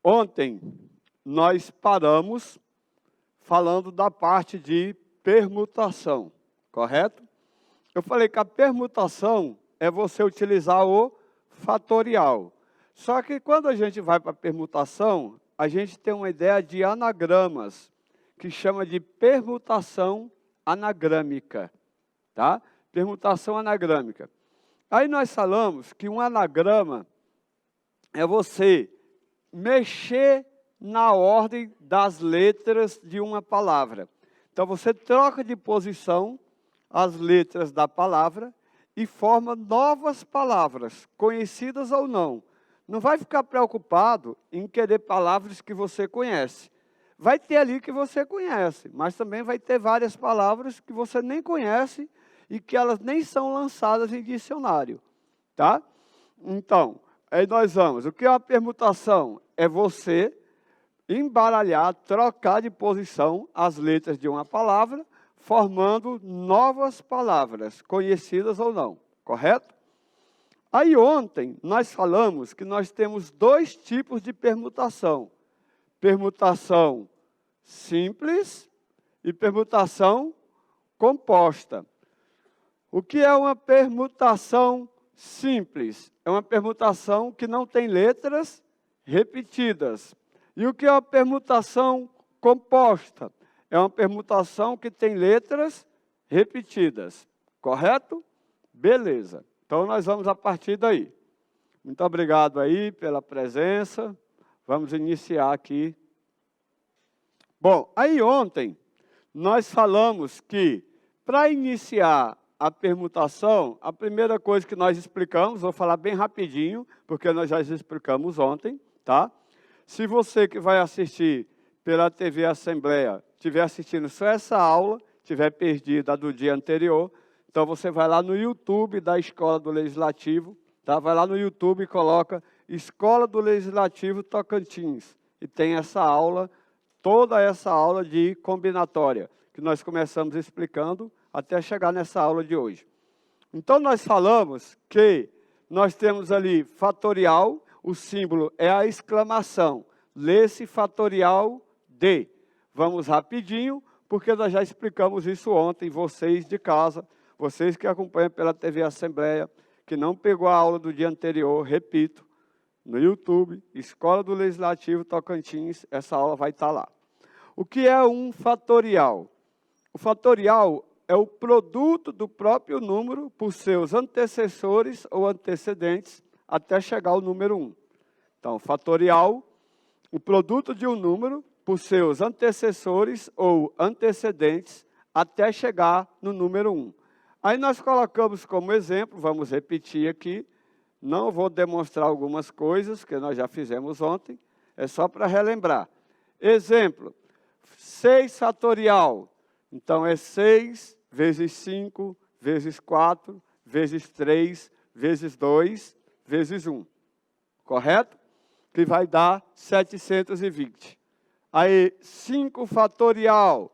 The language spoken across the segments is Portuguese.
Ontem nós paramos falando da parte de permutação, correto? Eu falei que a permutação é você utilizar o fatorial. Só que quando a gente vai para a permutação, a gente tem uma ideia de anagramas, que chama de permutação anagrâmica, tá? Permutação anagrâmica. Aí nós falamos que um anagrama é você mexer na ordem das letras de uma palavra. Então, você troca de posição as letras da palavra e forma novas palavras, conhecidas ou não. Não vai ficar preocupado em querer palavras que você conhece. Vai ter ali que você conhece, mas também vai ter várias palavras que você nem conhece e que elas nem são lançadas em dicionário, tá? Então, aí nós vamos. O que é uma permutação? É você embaralhar, trocar de posição as letras de uma palavra, formando novas palavras, conhecidas ou não, correto? Aí ontem nós falamos que nós temos dois tipos de permutação. Permutação simples e permutação composta. O que é uma permutação simples? É uma permutação que não tem letras repetidas. E o que é uma permutação composta? É uma permutação que tem letras repetidas. Correto? Beleza. Então, nós vamos a partir daí. Muito obrigado aí pela presença. Vamos iniciar aqui. Bom, aí ontem nós falamos que para iniciar a permutação, a primeira coisa que nós explicamos, vou falar bem rapidinho, porque nós já explicamos ontem, tá? Se você que vai assistir pela TV Assembleia estiver assistindo só essa aula, estiver perdida do dia anterior, então você vai lá no YouTube da Escola do Legislativo, tá? Vai lá no YouTube e coloca Escola do Legislativo Tocantins. E tem essa aula, toda essa aula de combinatória, que nós começamos explicando até chegar nessa aula de hoje. Então, nós falamos que nós temos ali fatorial, o símbolo é a exclamação. Lê-se fatorial de. Vamos rapidinho, porque nós já explicamos isso ontem, vocês de casa, vocês que acompanham pela TV Assembleia, que não pegou a aula do dia anterior, repito, no YouTube, Escola do Legislativo Tocantins, essa aula vai estar lá. O que é um fatorial? O fatorial é o produto do próprio número por seus antecessores ou antecedentes até chegar ao número 1. Então, fatorial, o produto de um número por seus antecessores ou antecedentes até chegar no número 1. Aí nós colocamos como exemplo, vamos repetir aqui, não vou demonstrar algumas coisas que nós já fizemos ontem, é só para relembrar. Exemplo, 6 fatorial, então é 6 vezes 5, vezes 4, vezes 3, vezes 2, vezes 1. Correto? Que vai dar 720. Aí, 5 fatorial.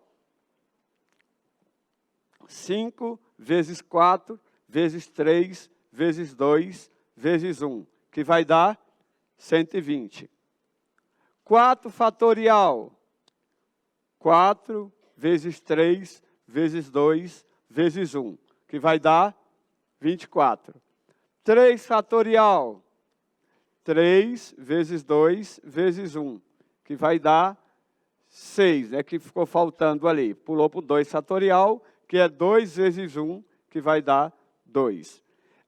5 vezes 4, vezes 3, vezes 2, vezes 1. Que vai dar 120. 4 fatorial. 4 vezes 3, vezes 2, vezes 1, que vai dar 24. 3 fatorial, 3 vezes 2, vezes 1, que vai dar 6, é que ficou faltando ali. Pulou para o 2 fatorial, que é 2 vezes 1, que vai dar 2.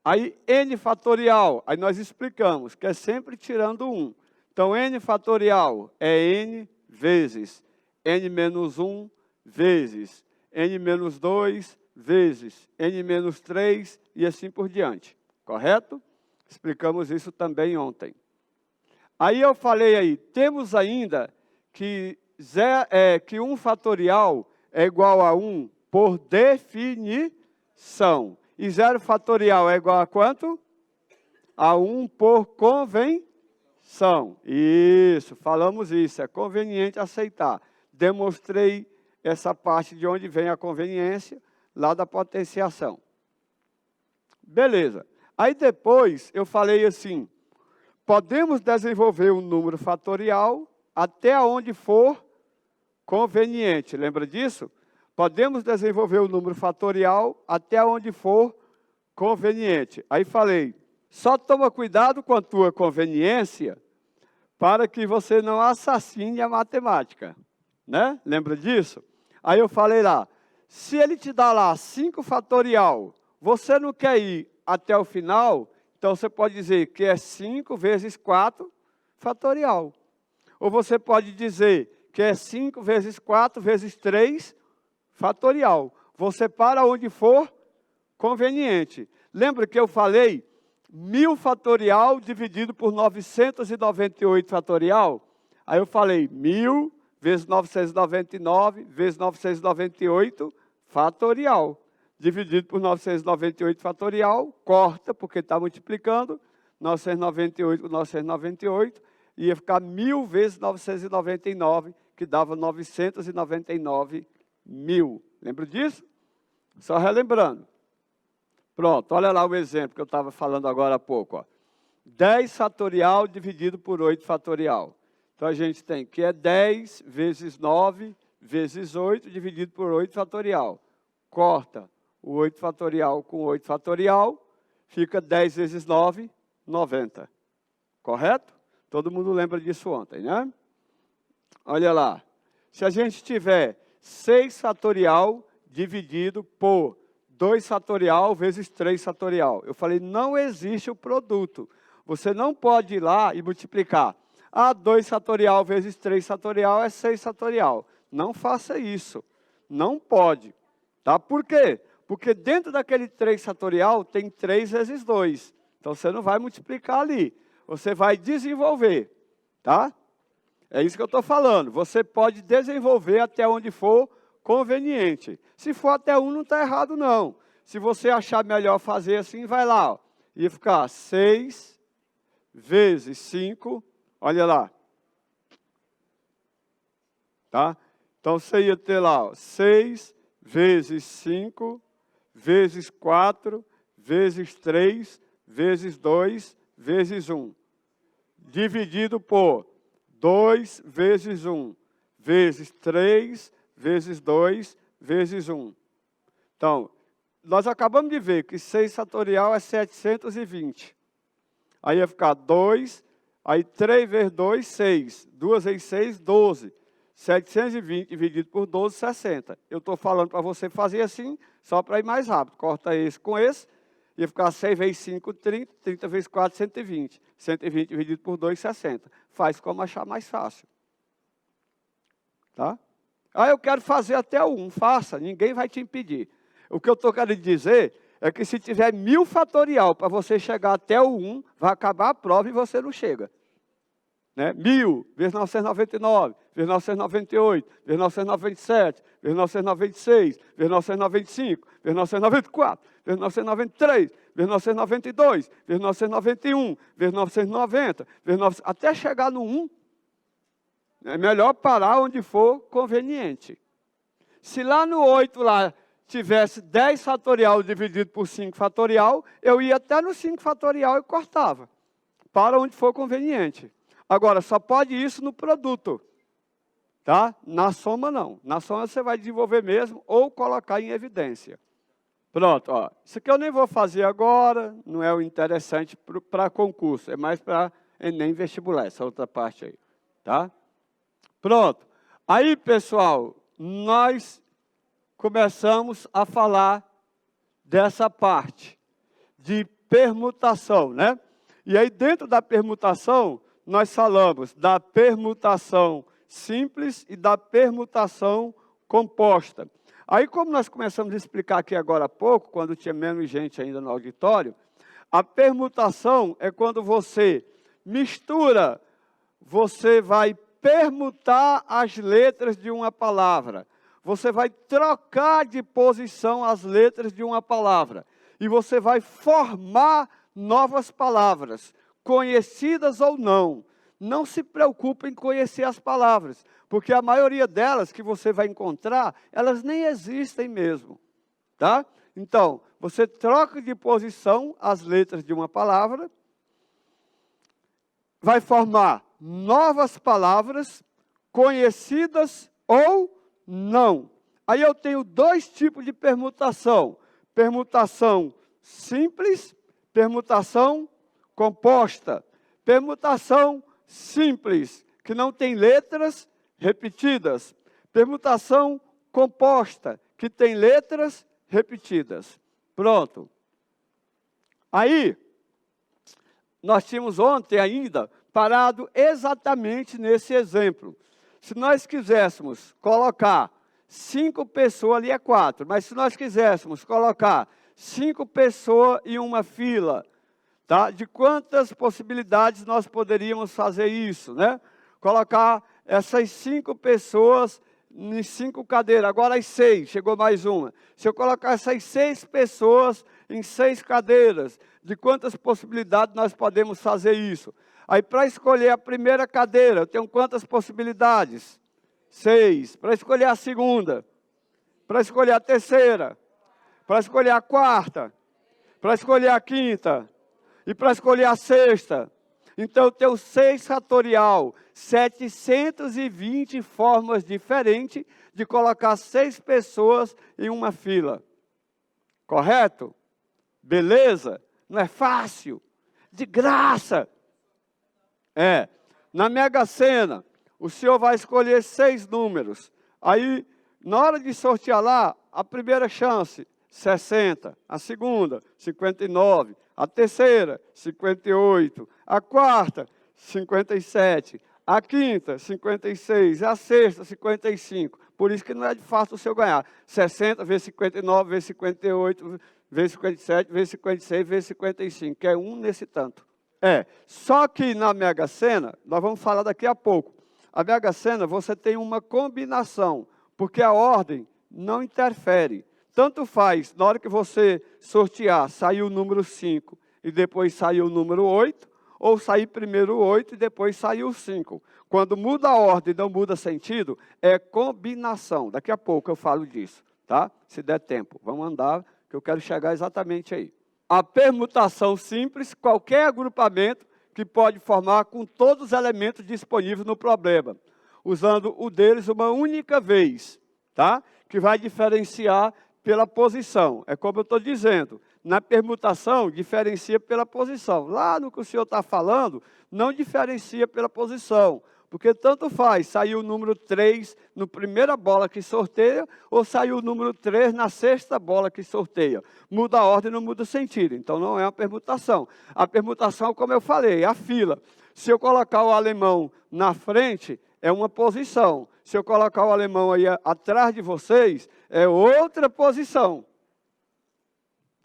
Aí, n fatorial, aí nós explicamos, que é sempre tirando 1. Então, n fatorial é n vezes n menos 1 vezes n menos 2 vezes n menos 3 e assim por diante. Correto? Explicamos isso também ontem. Aí eu falei aí, temos ainda que 1 fatorial é igual a 1 por definição. E 0 fatorial é igual a quanto? A 1 por convenção. Isso, falamos isso, é conveniente aceitar. Demonstrei essa parte de onde vem a conveniência, lá da potenciação. Beleza. Aí depois eu falei assim, podemos desenvolver um número fatorial até onde for conveniente. Lembra disso? Podemos desenvolver o número fatorial até onde for conveniente. Aí falei, só toma cuidado com a tua conveniência para que você não assassine a matemática. Né? Lembra disso? Aí eu falei lá, se ele te dá lá 5 fatorial, você não quer ir até o final, então você pode dizer que é 5 vezes 4 fatorial. Ou você pode dizer que é 5 vezes 4 vezes 3 fatorial. Você para onde for conveniente. Lembra que eu falei 1000 fatorial dividido por 998 fatorial? Aí eu falei 1000 vezes 999 vezes 998 fatorial. Dividido por 998 fatorial, corta, porque está multiplicando, 998 com 998, ia ficar 1000 vezes 999, que dava 999 mil. Lembra disso? Só relembrando. Pronto, olha lá o exemplo que eu estava falando agora há pouco. Ó. 10 fatorial dividido por 8 fatorial. Então, a gente tem que é 10 vezes 9 vezes 8 dividido por 8 fatorial. Corta o 8 fatorial com 8 fatorial, fica 10 vezes 9, 90. Correto? Todo mundo lembra disso ontem, né? Olha lá. Se a gente tiver 6 fatorial dividido por 2 fatorial vezes 3 fatorial. Eu falei, não existe o produto. Você não pode ir lá e multiplicar. 2 fatorial vezes 3 fatorial é 6 fatorial. Não faça isso. Não pode. Tá? Por quê? Porque dentro daquele 3 fatorial tem 3 vezes 2. Então, você não vai multiplicar ali. Você vai desenvolver. Tá? É isso que eu estou falando. Você pode desenvolver até onde for conveniente. Se for até 1, não está errado, não. Se você achar melhor fazer assim, vai lá. Ó. Ia ficar 6 vezes 5. Olha lá. Tá? Então, você ia ter lá, ó, 6 vezes 5, vezes 4, vezes 3, vezes 2, vezes 1. Dividido por 2 vezes 1, vezes 3, vezes 2, vezes 1. Então, nós acabamos de ver que 6 fatorial é 720. Aí ia ficar 2, aí 3 vezes 2, 6. 2 vezes 6, 12. 720 dividido por 12, 60. Eu estou falando para você fazer assim, só para ir mais rápido. Corta esse com esse, ia ficar 6 vezes 5, 30. 30 vezes 4, 120. 120 dividido por 2, 60. Faz como achar mais fácil. Tá? Eu quero fazer até o 1. Faça, ninguém vai te impedir. O que eu estou querendo dizer é que se tiver 1000 fatorial para você chegar até o 1, vai acabar a prova e você não chega. Né? 1000 vezes 999, vezes 998, vezes 997, vezes 996, vezes 995, vezes 994, vezes 993, vezes 992, vezes 991, vezes 990, vezes 900, até chegar no 1. É melhor parar onde for conveniente. Se lá no 8 lá tivesse 10 fatorial dividido por 5 fatorial, eu ia até no 5 fatorial e cortava. Para onde for conveniente. Agora, só pode isso no produto. Tá? Na soma, não. Na soma, você vai desenvolver mesmo ou colocar em evidência. Pronto. Ó. Isso aqui eu nem vou fazer agora. Não é o interessante para concurso. É mais para Enem vestibular, essa outra parte aí. Tá? Pronto. Aí, pessoal, nós começamos a falar dessa parte de permutação, né? E aí, dentro da permutação, nós falamos da permutação simples e da permutação composta. Aí, como nós começamos a explicar aqui agora há pouco, quando tinha menos gente ainda no auditório, a permutação é quando você mistura, você vai permutar as letras de uma palavra. Você vai trocar de posição as letras de uma palavra. E você vai formar novas palavras, conhecidas ou não. Não se preocupe em conhecer as palavras, porque a maioria delas que você vai encontrar, elas nem existem mesmo. Tá? Então, você troca de posição as letras de uma palavra vai formar novas palavras, conhecidas ou não. Aí eu tenho dois tipos de permutação. Permutação simples, permutação composta. Permutação simples, que não tem letras repetidas. Permutação composta, que tem letras repetidas. Pronto. Aí, nós tínhamos ontem ainda parado exatamente nesse exemplo. Se nós quiséssemos colocar 5 pessoas, ali é 4, mas se nós quiséssemos colocar 5 pessoas em uma fila, tá? De quantas possibilidades nós poderíamos fazer isso, né? Colocar essas 5 pessoas em 5 cadeiras, agora as 6, chegou mais uma. Se eu colocar essas 6 pessoas em 6 cadeiras, de quantas possibilidades nós podemos fazer isso? Aí, para escolher a primeira cadeira, eu tenho quantas possibilidades? 6. Para escolher a segunda, para escolher a terceira, para escolher a quarta, para escolher a quinta e para escolher a sexta. Então, eu tenho 6 fatorial, 720 formas diferentes de colocar 6 pessoas em uma fila. Correto? Beleza? Não é fácil? De graça. Na Mega Sena, o senhor vai escolher 6 números. Aí, na hora de sortear lá, a primeira chance, 60. A segunda, 59. A terceira, 58. A quarta, 57. A quinta, 56. A sexta, 55. Por isso que não é de fácil o senhor ganhar. 60 vezes 59, vezes 58, vezes 57, vezes 56, vezes 55. Que é um nesse tanto. Só que na Mega Sena, nós vamos falar daqui a pouco. A Mega Sena, você tem uma combinação, porque a ordem não interfere. Tanto faz, na hora que você sortear, sair o número 5 e depois sair o número 8, ou sair primeiro o 8 e depois sair o 5. Quando muda a ordem e não muda sentido, é combinação. Daqui a pouco eu falo disso, tá? Se der tempo. Vamos andar, que eu quero chegar exatamente aí. A permutação simples, qualquer agrupamento que pode formar com todos os elementos disponíveis no problema, usando o deles uma única vez, tá? Que vai diferenciar pela posição. É como eu estou dizendo, na permutação, diferencia pela posição. Lá no que o senhor está falando, não diferencia pela posição. Porque tanto faz, saiu o número 3 na primeira bola que sorteia, ou saiu o número 3 na sexta bola que sorteia. Muda a ordem, não muda o sentido. Então, não é uma permutação. A permutação, como eu falei, é a fila. Se eu colocar o alemão na frente, é uma posição. Se eu colocar o alemão aí atrás de vocês, é outra posição.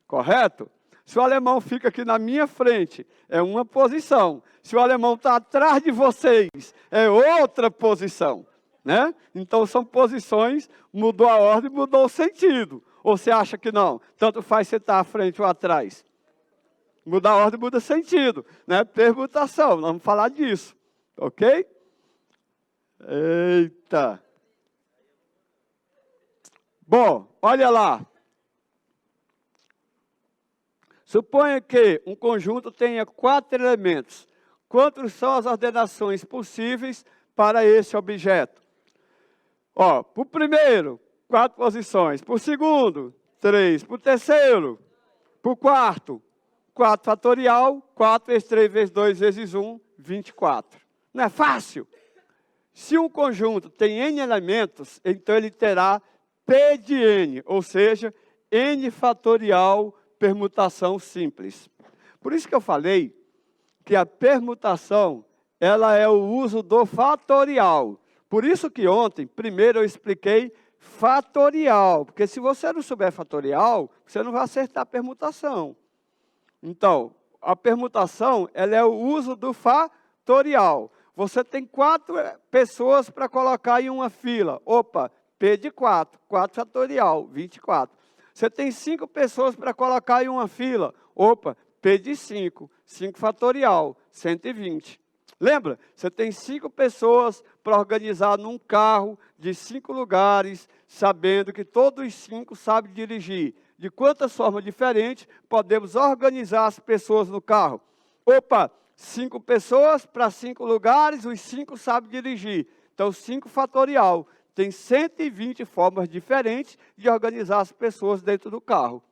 Correto? Se o alemão fica aqui na minha frente, é uma posição. Se o alemão está atrás de vocês, é outra posição. Né? Então, são posições, mudou a ordem, mudou o sentido. Ou você acha que não? Tanto faz você estar à frente ou atrás. Muda a ordem, muda o sentido. Né? Permutação, nós vamos falar disso. Ok? Eita! Bom, olha lá. Suponha que um conjunto tenha 4 elementos. Quantas são as ordenações possíveis para esse objeto? Para o primeiro, 4 posições. Para o segundo, 3. Para o terceiro, para o quarto, 4 fatorial, 4 vezes 3 vezes 2 vezes 1, 24. Não é fácil? Se um conjunto tem N elementos, então ele terá P de N, ou seja, N fatorial permutação simples. Por isso que eu falei que a permutação, ela é o uso do fatorial. Por isso que ontem, primeiro eu expliquei fatorial, porque se você não souber fatorial, você não vai acertar a permutação. Então, a permutação, ela é o uso do fatorial. Você tem 4 pessoas para colocar em uma fila. Opa, P de 4, 4 fatorial, 24. Você tem 5 pessoas para colocar em uma fila. Opa, P de 5, 5 fatorial, 120. Lembra? Você tem 5 pessoas para organizar num carro de 5 lugares, sabendo que todos os 5 sabem dirigir. De quantas formas diferentes podemos organizar as pessoas no carro? Opa, 5 pessoas para 5 lugares, os 5 sabem dirigir. Então, 5 fatorial. Tem 120 formas diferentes de organizar as pessoas dentro do carro.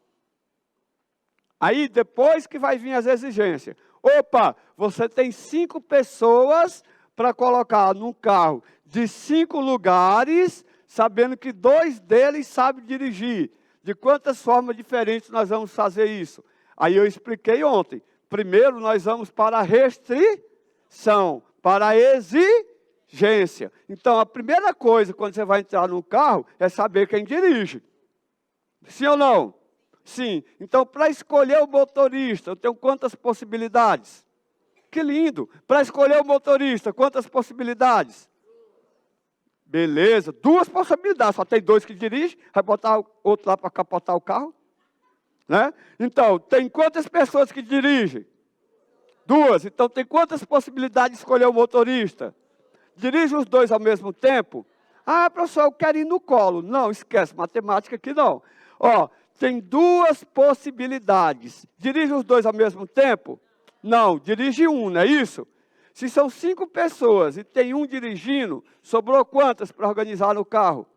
Aí, depois que vai vir as exigências. Opa, você tem 5 pessoas para colocar num carro de 5 lugares, sabendo que 2 deles sabem dirigir. De quantas formas diferentes nós vamos fazer isso? Aí eu expliquei ontem. Primeiro, nós vamos para a restrição, para a exigência. Então, a primeira coisa, quando você vai entrar no carro, é saber quem dirige. Sim ou não? Sim. Então, para escolher o motorista, eu tenho quantas possibilidades? Que lindo. Para escolher o motorista, quantas possibilidades? Beleza. 2 possibilidades. Só tem 2 que dirigem. Vai botar outro lá para capotar o carro. Né? Então, tem quantas pessoas que dirigem? 2. Então, tem quantas possibilidades de escolher o motorista? Dirige os 2 ao mesmo tempo? Ah, professor, eu quero ir no colo. Não, esquece. Matemática aqui não. Ó. Tem 2 possibilidades. Dirige os 2 ao mesmo tempo? Não, dirige um, não é isso? Se são 5 pessoas e tem um dirigindo, sobrou quantas para organizar no carro?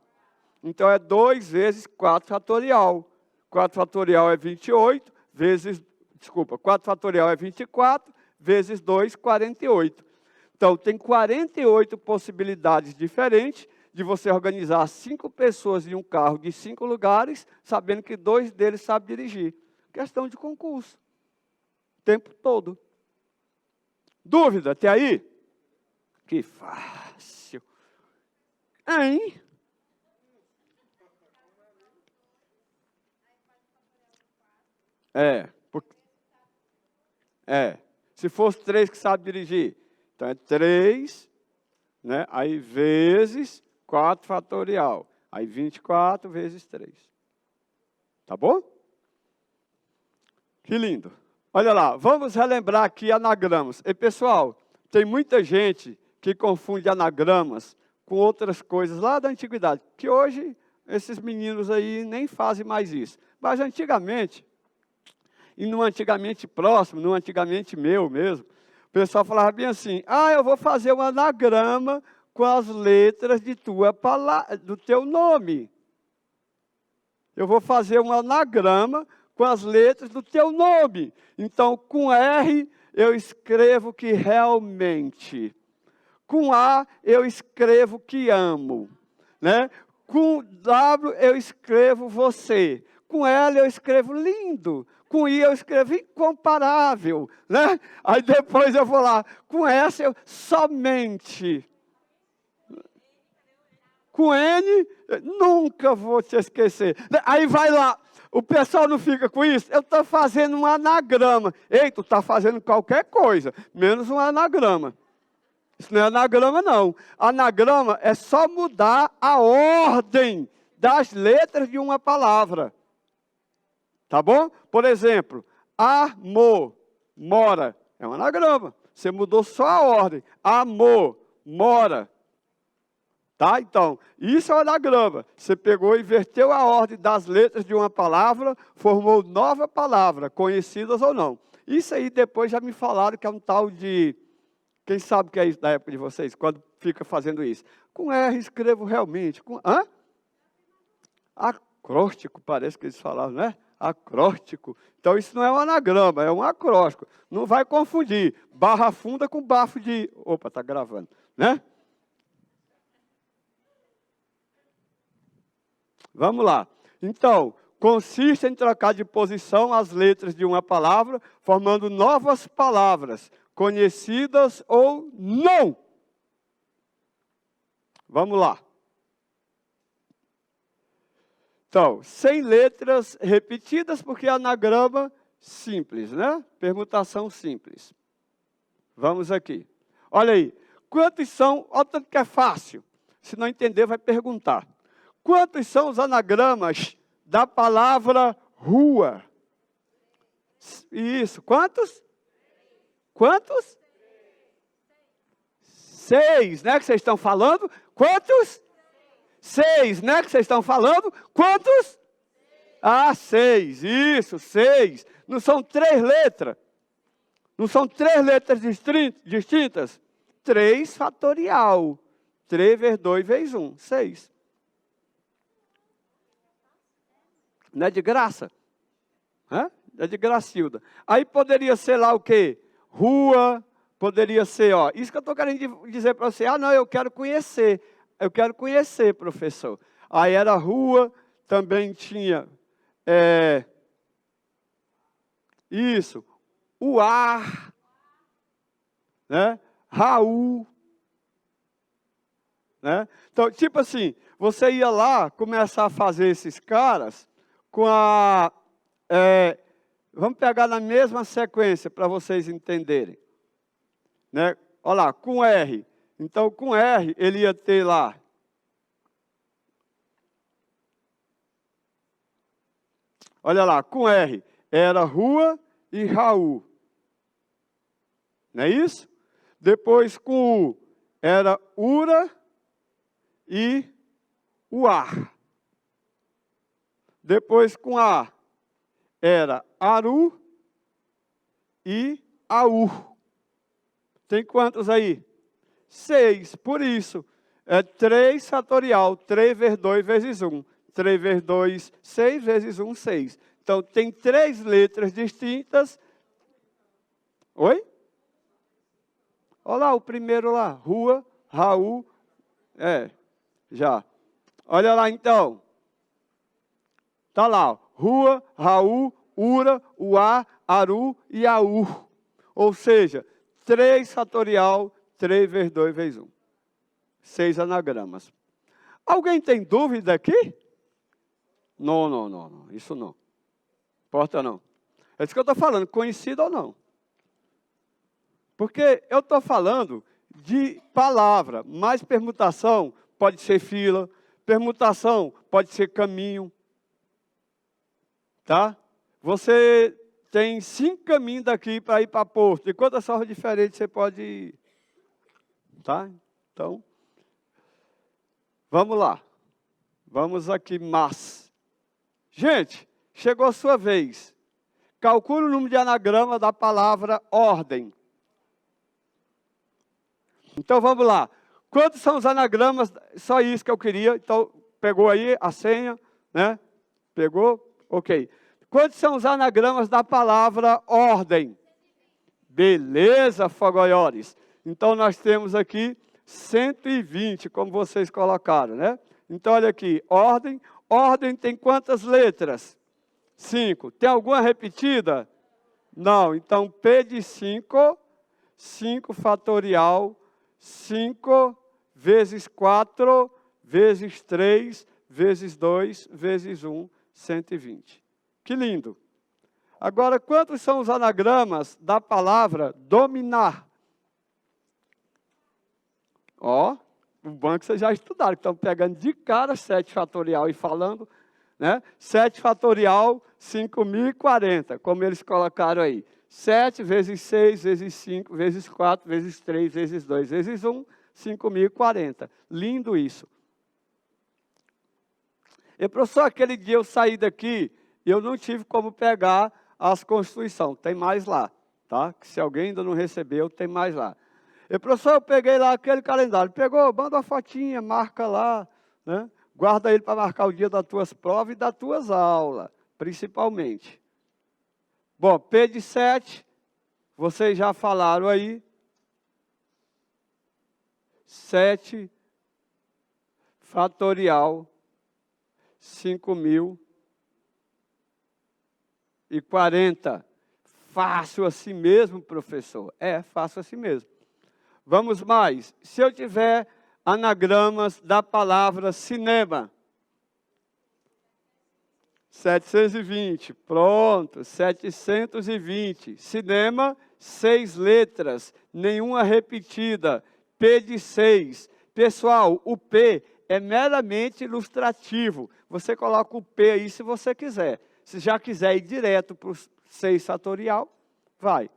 Então, é 2 vezes 4 fatorial. 4 fatorial é 28, vezes... Desculpa, 4 fatorial é 24, vezes 2, 48. Então, tem 48 possibilidades diferentes de você organizar 5 pessoas em um carro de 5 lugares, sabendo que 2 deles sabem dirigir. Questão de concurso. O tempo todo. Dúvida até aí? Que fácil. Hein? Se fosse 3 que sabem dirigir. Então, é 3, né? Aí, vezes 4 fatorial. Aí, 24 vezes 3. Tá bom? Que lindo. Olha lá, vamos relembrar aqui anagramas. E, pessoal, tem muita gente que confunde anagramas com outras coisas lá da antiguidade, que hoje esses meninos aí nem fazem mais isso. Mas antigamente, e no antigamente próximo, no antigamente meu mesmo, o pessoal falava bem assim, eu vou fazer um anagrama com as letras de do teu nome. Eu vou fazer um anagrama com as letras do teu nome. Então, com R, eu escrevo que realmente. Com A, eu escrevo que amo. Né? Com W, eu escrevo você. Com L, eu escrevo lindo. Com I, eu escrevo incomparável. Né? Aí depois eu vou lá. Com S, eu somente. Com N, nunca vou te esquecer. Aí vai lá. O pessoal não fica com isso? Eu estou fazendo um anagrama. Ei, tu está fazendo qualquer coisa, menos um anagrama. Isso não é anagrama, não. Anagrama é só mudar a ordem das letras de uma palavra. Tá bom? Por exemplo, amor, mora. É um anagrama. Você mudou só a ordem. Amor, mora. Tá? Então, isso é um anagrama. Você pegou e inverteu a ordem das letras de uma palavra, formou nova palavra, conhecidas ou não. Isso aí depois já me falaram que é um tal de... Quem sabe o que é isso da época de vocês, quando fica fazendo isso? Com R escrevo realmente. Acróstico, parece que eles falavam, né? Acróstico. Então, isso não é um anagrama, é um acróstico. Não vai confundir barra funda com bafo de... Opa, está gravando, né? Vamos lá. Então, consiste em trocar de posição as letras de uma palavra, formando novas palavras, conhecidas ou não. Vamos lá. Então, 100 letras repetidas, porque é anagrama simples, né? Permutação simples. Vamos aqui. Olha aí. Quantos são... Olha o tanto que é fácil. Se não entender, vai perguntar. Quantos são os anagramas da palavra rua? Isso. Quantos? Quantos? 6, né, que vocês estão falando? Quantos? 6, né, que vocês estão falando? Quantos? 6, isso, 6. Não são 3 letras? Não são 3 letras distintas? 3 fatorial. 3 vezes 2 vezes 1, 6. Não é de graça? É de Gracilda. Aí poderia ser lá o quê? Rua, poderia ser, ó. Isso que eu estou querendo dizer para você. Ah, não, eu quero conhecer. Eu quero conhecer, professor. Aí era rua, também tinha... isso. O ar, né? Raul, né? Então, tipo assim, você ia lá começar a fazer esses caras com a... vamos pegar na mesma sequência para vocês entenderem. Né? Olha lá, com R. Então, com R, ele ia ter lá... Olha lá, com R, era Rua e Raul. Não é isso? Depois, com U, era Ura e Uar. Depois, com A, era Aru e Aur. Tem quantos aí? 6. Por isso, é 3 fatorial. 3 vezes 2 vezes 1. 3 vezes 2, 6 vezes 1, 6. Então, tem 3 letras distintas. Oi? Olha lá, o primeiro lá. Rua, Raul. Já. Olha lá, então. Está lá. Ó. Rua, Raul, Ura, Uá, Aru e Aur. Ou seja, 3 fatorial, 3 vezes 2 vezes 1. 6 anagramas. Alguém tem dúvida aqui? Não. Isso não. Importa não. É isso que eu estou falando, conhecido ou não. Porque eu estou falando de palavra, mas permutação pode ser fila, permutação pode ser caminho. Tá? Você tem 5 caminhos daqui para ir para Porto. De quantas formas diferentes você pode ir? Tá? Então, vamos lá. Vamos aqui, mas... Gente, chegou a sua vez. Calcule o número de anagrama da palavra ordem. Então, vamos lá. Quantos são os anagramas? Só isso que eu queria. Então, pegou aí a senha, né? Pegou? Ok. Quantos são os anagramas da palavra ordem? Beleza, fogoiores. Então, nós temos aqui 120, como vocês colocaram, né? Então, olha aqui. Ordem. Ordem tem quantas letras? 5. Tem alguma repetida? Não. Então, P de 5, 5 fatorial, 5 vezes 4, vezes 3, vezes 2, vezes 1, 120. Que lindo. Agora, quantos são os anagramas da palavra dominar? Ó, o banco vocês já estudaram, estão pegando de cara 7 fatorial e falando, né? 7 fatorial, 5.040, como eles colocaram aí. 7 vezes 6, vezes 5, vezes 4, vezes 3, vezes 2, vezes 1, 5.040. Lindo isso. E, professor, aquele dia eu saí daqui, eu não tive como pegar as Constituições. Tem mais lá, tá? Que se alguém ainda não recebeu, tem mais lá. E, professor, eu peguei lá aquele calendário. Pegou, manda uma fotinha, marca lá, né? Guarda ele para marcar o dia das tuas provas e das tuas aulas, principalmente. Bom, P de 7, vocês já falaram aí. 7 fatorial, 5.040. Fácil assim mesmo, professor? É, fácil assim mesmo. Vamos mais. Se eu tiver anagramas da palavra cinema. 720. Pronto, 720. Cinema, 6 letras, nenhuma repetida. P de 6. Pessoal, o P é meramente ilustrativo. Você coloca o P aí se você quiser. Se já quiser ir direto para o 6 fatorial, vai.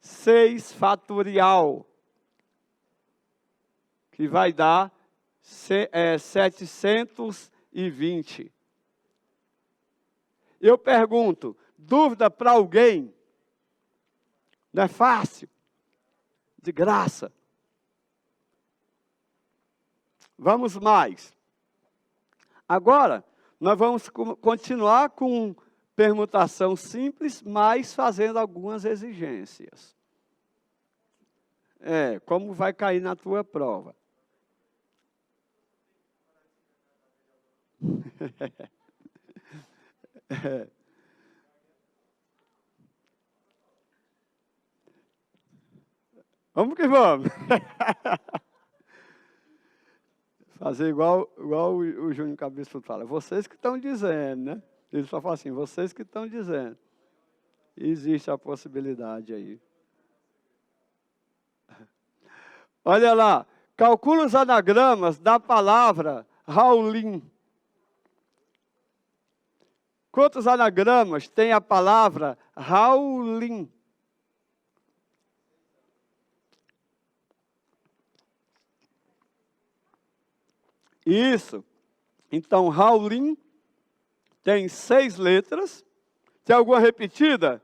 6 fatorial, que vai dar 720. Eu pergunto, dúvida para alguém? Não é fácil. De graça. Vamos mais. Agora, nós vamos continuar com permutação simples, mas fazendo algumas exigências. Como vai cair na tua prova. Vamos que vamos. Fazer igual o Júnior Cabeça fala. Vocês que estão dizendo, né? Ele só fala assim, vocês que estão dizendo. Existe a possibilidade aí. Olha lá. Calcula os anagramas da palavra Raulim. Quantos anagramas tem a palavra Raulim? Isso. Então, Raulim tem 6 letras. Tem alguma repetida?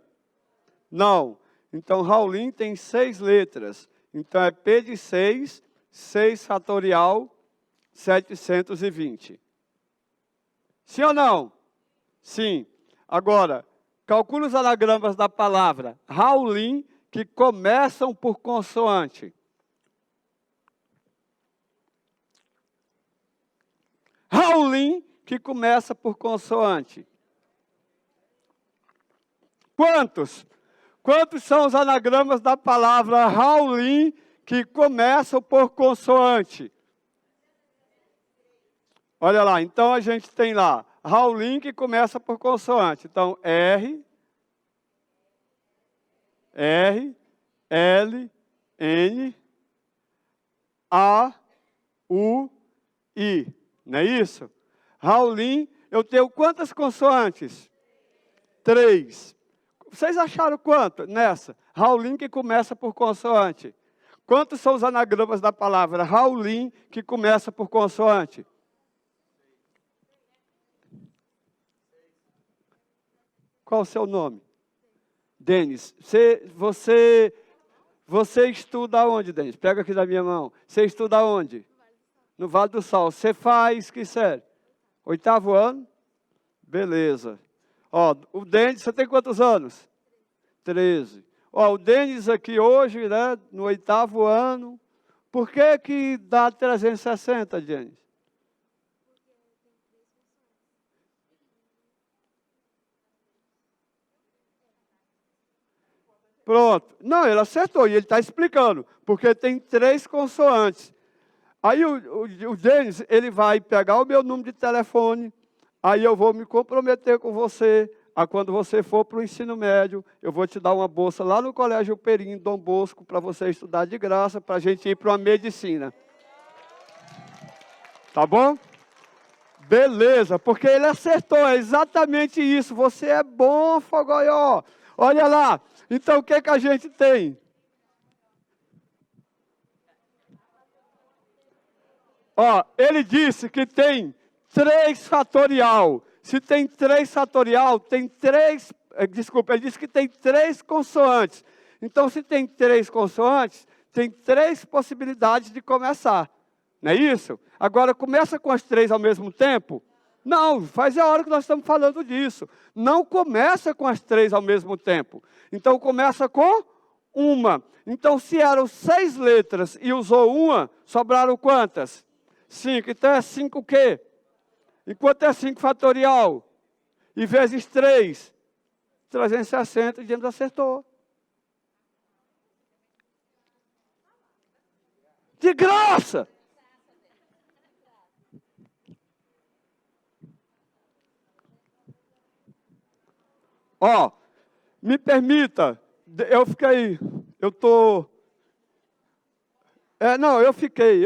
Não. Então, Raulim tem 6 letras. Então, é P de 6, 6 fatorial, 720. Sim ou não? Sim. Agora, calcula os anagramas da palavra Raulim que começam por consoante. Raulim que começa por consoante. Quantos? Quantos são os anagramas da palavra Raulim que começam por consoante? Olha lá, então a gente tem lá Raulim que começa por consoante. Então, R, L, N, A, U, I. Não é isso? Raulim, eu tenho quantas consoantes? 3. Vocês acharam quanto nessa? Raulim que começa por consoante. Quantos são os anagramas da palavra Raulim que começa por consoante? Qual o seu nome? Denis. Você estuda onde, Denis? Pega aqui da minha mão. Você estuda onde? No Vale do Sol. Você faz que série? 8º ano? Beleza. Ó, o Denis, você tem quantos anos? 13. Ó, o Denis aqui hoje, né, no 8º ano. Por que dá 360, Denis? Pronto. Não, ele acertou e ele está explicando. Porque tem 3 consoantes. Aí o Denis, ele vai pegar o meu número de telefone, aí eu vou me comprometer com você, a quando você for para o ensino médio, eu vou te dar uma bolsa lá no Colégio Perim, Dom Bosco, para você estudar de graça, para a gente ir para uma medicina. Tá bom? Beleza, porque ele acertou, é exatamente isso. Você é bom, Fogoió. Olha lá, então o que a gente tem? Ó, ele disse que tem 3 fatorial. Se tem 3 fatorial, tem 3... Desculpa, ele disse que tem 3 consoantes. Então, se tem 3 consoantes, tem 3 possibilidades de começar. Não é isso? Agora, começa com as 3 ao mesmo tempo? Não, faz a hora que nós estamos falando disso. Não começa com as 3 ao mesmo tempo. Então, começa com uma. Então, se eram 6 letras e usou uma, sobraram quantas? 5. Então, é 5 o quê? Enquanto é 5 fatorial? E vezes 3, 360, o James acertou. De graça! Ó, me permita, eu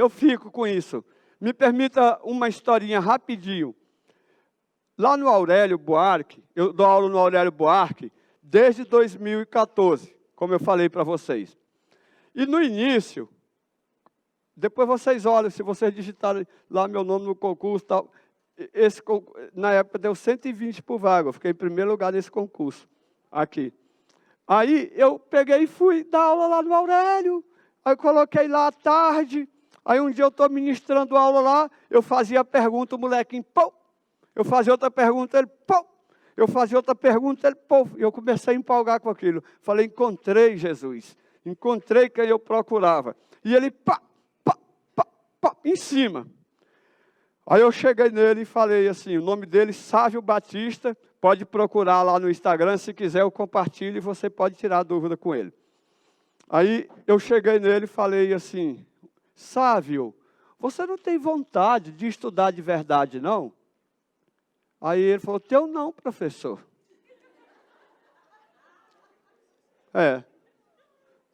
fico com isso. Me permita uma historinha rapidinho. Lá no Aurélio Buarque, eu dou aula no Aurélio Buarque desde 2014, como eu falei para vocês. E no início, depois vocês olham, se vocês digitarem lá meu nome no concurso, tal, na época deu 120 por vaga, eu fiquei em primeiro lugar nesse concurso, aqui. Aí eu peguei e fui dar aula lá no Aurélio. Aí coloquei lá à tarde. Aí um dia eu estou ministrando aula lá, eu fazia a pergunta, o molequinho, pô. Eu fazia outra pergunta, ele, pô. Eu fazia outra pergunta, ele, pô. E eu comecei a empolgar com aquilo. Falei, encontrei Jesus. Encontrei quem eu procurava. E ele, pá, pá, pá, pá, em cima. Aí eu cheguei nele e falei assim, o nome dele, Sávio Batista, pode procurar lá no Instagram, se quiser eu compartilho e você pode tirar dúvida com ele. Aí eu cheguei nele e falei assim, Sávio, você não tem vontade de estudar de verdade, não? Aí ele falou, teu não, professor.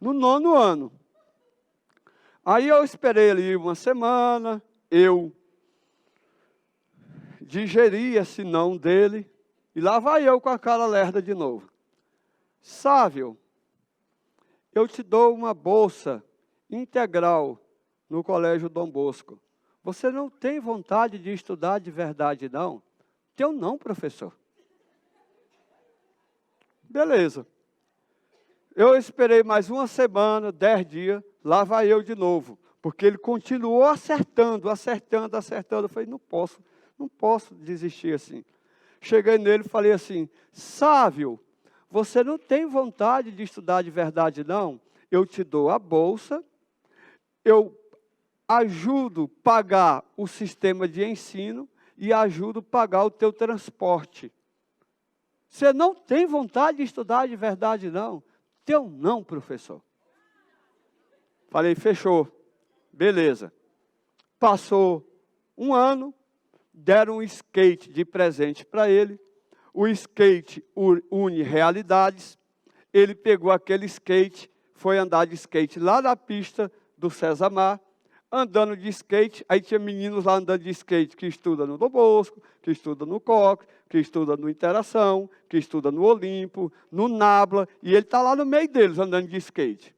No 9º ano. Aí eu esperei ali uma semana, eu digeri esse não dele, e lá vai eu com a cara lerda de novo. Sávio, eu te dou uma bolsa integral no Colégio Dom Bosco. Você não tem vontade de estudar de verdade, não? Teu não, professor. Beleza. Eu esperei mais uma semana, 10 dias, lá vai eu de novo. Porque ele continuou acertando. Eu falei, não posso desistir assim. Cheguei nele e falei assim, Sávio, você não tem vontade de estudar de verdade, não? Eu te dou a bolsa, eu ajudo a pagar o sistema de ensino e ajudo a pagar o teu transporte. Você não tem vontade de estudar de verdade, não? Teu não, professor. Falei, fechou. Beleza. Passou um ano, deram um skate de presente para ele. O skate une realidades. Ele pegou aquele skate, foi andar de skate lá na pista do César Mar, andando de skate. Aí tinha meninos lá andando de skate que estudam no Dom Bosco, que estudam no Coque, que estudam no Interação, que estudam no Olimpo, no Nabla, e ele está lá no meio deles andando de skate.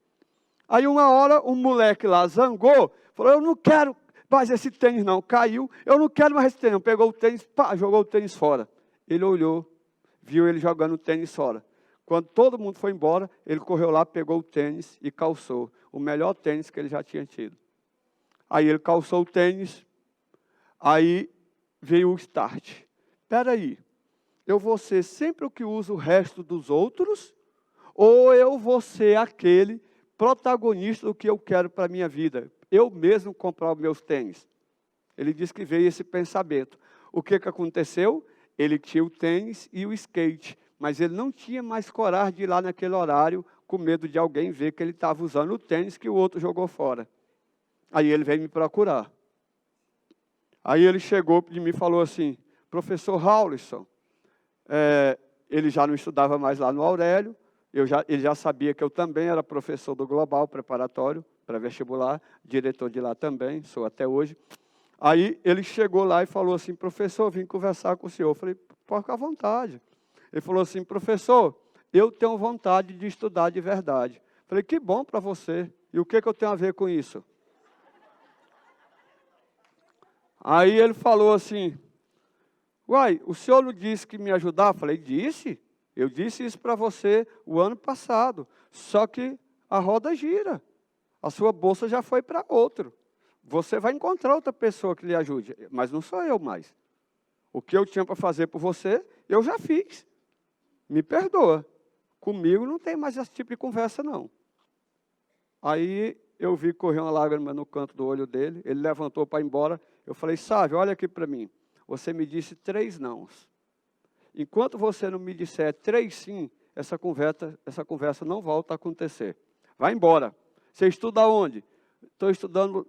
Aí uma hora um moleque lá zangou, falou, eu não quero mais esse tênis não, caiu, eu não quero mais esse tênis não. Pegou o tênis, pá, jogou o tênis fora. Ele olhou, viu ele jogando o tênis fora. Quando todo mundo foi embora, ele correu lá, pegou o tênis e calçou. O melhor tênis que ele já tinha tido. Aí ele calçou o tênis, aí veio o start. Espera aí, eu vou ser sempre o que usa o resto dos outros, ou eu vou ser aquele protagonista do que eu quero para a minha vida? Eu mesmo comprar os meus tênis. Ele disse que veio esse pensamento. O que aconteceu? Ele tinha o tênis e o skate, mas ele não tinha mais coragem de ir lá naquele horário, com medo de alguém ver que ele estava usando o tênis que o outro jogou fora. Aí ele veio me procurar. Aí ele chegou de mim e falou assim, professor Raulison, ele já não estudava mais lá no Aurélio, ele já sabia que eu também era professor do Global Preparatório para vestibular, diretor de lá também, sou até hoje. Aí ele chegou lá e falou assim, professor, vim conversar com o senhor. Eu falei, pode ficar à vontade. Ele falou assim, professor, eu tenho vontade de estudar de verdade. Eu falei, que bom para você. E o que eu tenho a ver com isso? Aí ele falou assim, uai, o senhor não disse que me ajudar? Eu falei, disse. Eu disse isso para você o ano passado. Só que a roda gira. A sua bolsa já foi para outro. Você vai encontrar outra pessoa que lhe ajude. Mas não sou eu mais. O que eu tinha para fazer por você, eu já fiz. Me perdoa. Comigo não tem mais esse tipo de conversa, não. Aí eu vi correr uma lágrima no canto do olho dele. Ele levantou para ir embora. Eu falei, Sávio, olha aqui para mim. Você me disse 3 nãos. Enquanto você não me disser 3 sim, essa conversa não volta a acontecer. Vai embora. Você estuda onde? Estou estudando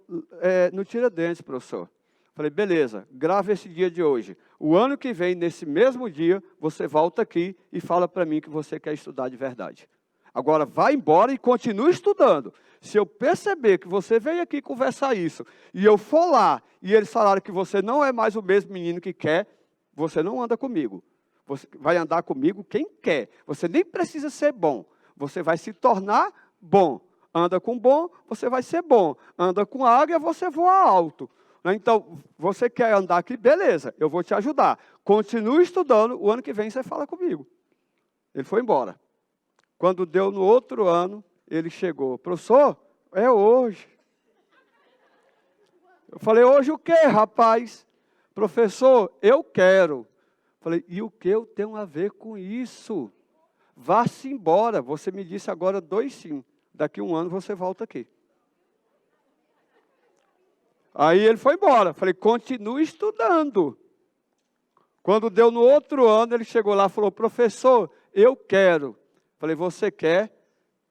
no Tiradentes, professor. Falei, beleza, grava esse dia de hoje. O ano que vem, nesse mesmo dia, você volta aqui e fala para mim que você quer estudar de verdade. Agora, vai embora e continue estudando. Se eu perceber que você veio aqui conversar isso, e eu for lá, e eles falaram que você não é mais o mesmo menino que quer, você não anda comigo. Você vai andar comigo quem quer. Você nem precisa ser bom. Você vai se tornar bom. Anda com bom, você vai ser bom. Anda com águia, você voa alto. Então, você quer andar aqui? Beleza, eu vou te ajudar. Continue estudando, o ano que vem você fala comigo. Ele foi embora. Quando deu no outro ano, ele chegou. Professor, é hoje. Eu falei, hoje o quê, rapaz? Professor, eu quero. Falei, e o que eu tenho a ver com isso? Vá-se embora. Você me disse agora 2 sim. Daqui 1 ano você volta aqui. Aí ele foi embora. Falei, continue estudando. Quando deu no outro ano, ele chegou lá e falou, professor, eu quero. Falei, você quer?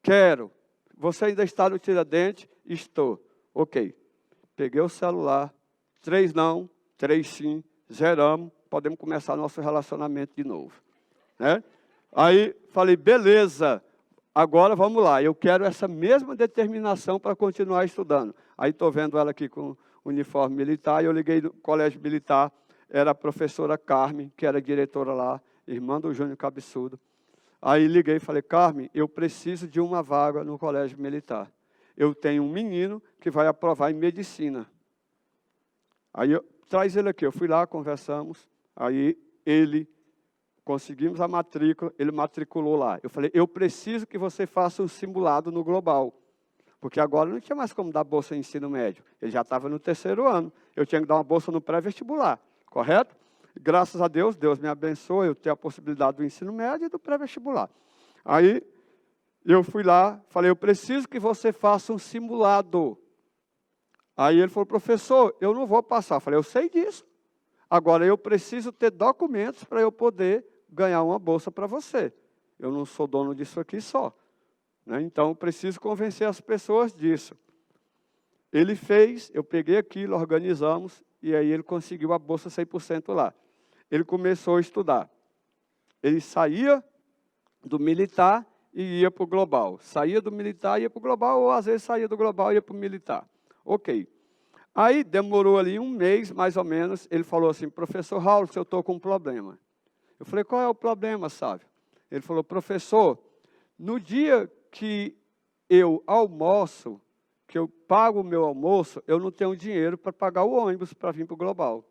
Quero. Você ainda está no Tiradentes? Estou. Ok. Peguei o celular. 3 não, 3 sim. Zeramos. Podemos começar nosso relacionamento de novo. Né? Aí falei, beleza. Agora vamos lá. Eu quero essa mesma determinação para continuar estudando. Aí estou vendo ela aqui com uniforme militar, e eu liguei no colégio militar, era a professora Carmen, que era diretora lá, irmã do Júnior Cabeçudo. Aí liguei e falei, Carmen, eu preciso de uma vaga no colégio militar. Eu tenho um menino que vai aprovar em medicina. Aí, traz ele aqui. Eu fui lá, conversamos, aí conseguimos a matrícula, ele matriculou lá. Eu falei, eu preciso que você faça um simulado no global. Porque agora não tinha mais como dar bolsa em ensino médio. Ele já estava no 3º ano. Eu tinha que dar uma bolsa no pré-vestibular, correto? Graças a Deus, Deus me abençoou, eu tenho a possibilidade do ensino médio e do pré-vestibular. Aí, eu fui lá, falei, eu preciso que você faça um simulado. Aí ele falou, professor, eu não vou passar. Eu falei, eu sei disso. Agora, eu preciso ter documentos para eu poder ganhar uma bolsa para você. Eu não sou dono disso aqui só. Então, preciso convencer as pessoas disso. Ele fez, eu peguei aquilo, organizamos, e aí ele conseguiu a bolsa 100% lá. Ele começou a estudar. Ele saía do militar e ia para o global. Saía do militar e ia para o global, ou às vezes saía do global e ia para o militar. Ok. Aí demorou ali 1 mês, mais ou menos, ele falou assim, professor Raul, eu estou com um problema. Eu falei, qual é o problema, Sávio? Ele falou, professor, no dia que eu almoço, que eu pago o meu almoço, eu não tenho dinheiro para pagar o ônibus para vir para o global.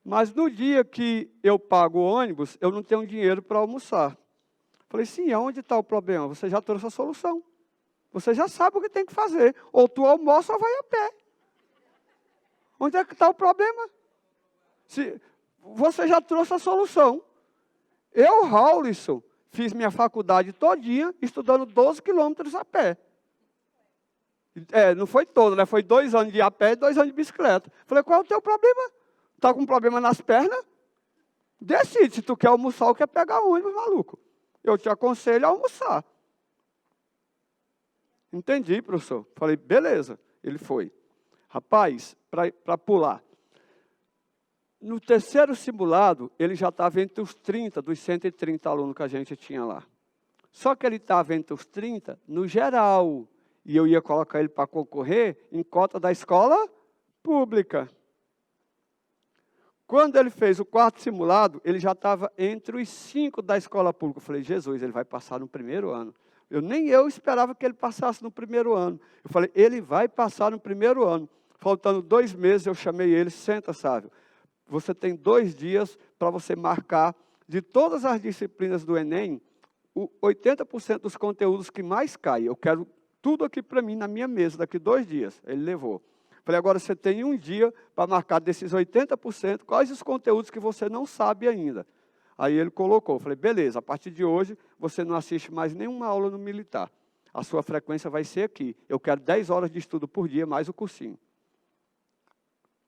Mas no dia que eu pago o ônibus, eu não tenho dinheiro para almoçar. Falei, sim, aonde está o problema? Você já trouxe a solução. Você já sabe o que tem que fazer. Ou tu almoça ou vai a pé. Onde é que está o problema? Se você já trouxe a solução. Eu, Raulison, fiz minha faculdade todinha, estudando 12 quilômetros a pé. Não foi todo, né? Foi 2 anos de a pé e 2 anos de bicicleta. Falei, qual é o teu problema? Está com problema nas pernas? Decide se tu quer almoçar ou quer pegar ônibus, maluco. Eu te aconselho a almoçar. Entendi, professor. Falei, beleza. Ele foi. Rapaz, para pular. No 3º simulado, ele já estava entre os 30, dos 130 alunos que a gente tinha lá. Só que ele estava entre os 30 no geral. E eu ia colocar ele para concorrer em cota da escola pública. Quando ele fez o 4º simulado, ele já estava entre os 5 da escola pública. Eu falei, Jesus, ele vai passar no 1º ano. Nem eu esperava que ele passasse no 1º ano. Eu falei, ele vai passar no 1º ano. Faltando 2 meses, eu chamei ele, senta, Sávio. Você tem 2 dias para você marcar de todas as disciplinas do Enem, 80% dos conteúdos que mais caem. Eu quero tudo aqui para mim, na minha mesa, daqui 2 dias. Ele levou. Falei, agora você tem 1 dia para marcar desses 80%, quais os conteúdos que você não sabe ainda. Aí ele colocou, falei, beleza, a partir de hoje, você não assiste mais nenhuma aula no militar. A sua frequência vai ser aqui. Eu quero 10 horas de estudo por dia, mais o cursinho.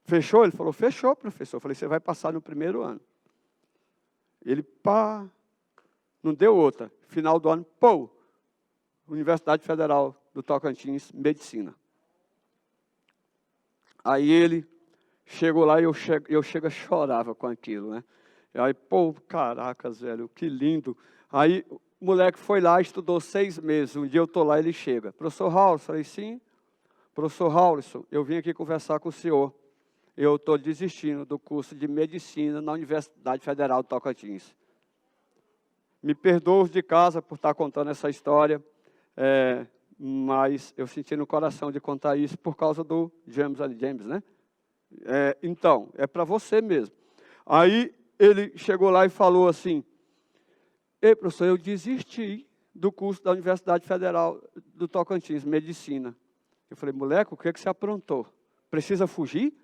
Fechou? Ele falou, fechou, professor. Eu falei, você vai passar no 1º ano. Ele, pá, não deu outra. Final do ano, pô, Universidade Federal do Tocantins, Medicina. Aí ele chegou lá e eu chego a chorava com aquilo, né? Aí, pô, caracas, velho, que lindo. Aí o moleque foi lá, estudou 6 meses. Um dia eu estou lá, ele chega. Professor Raul, falei, sim. Professor Raulison, eu vim aqui conversar com o senhor. Eu estou desistindo do curso de medicina na Universidade Federal do Tocantins. Me perdoa os de casa por estar contando essa história, mas eu senti no coração de contar isso por causa do James, né? Então, é para você mesmo. Aí ele chegou lá e falou assim, ei, professor, eu desisti do curso da Universidade Federal do Tocantins, Medicina. Eu falei, moleque, o que é que você aprontou? Precisa fugir?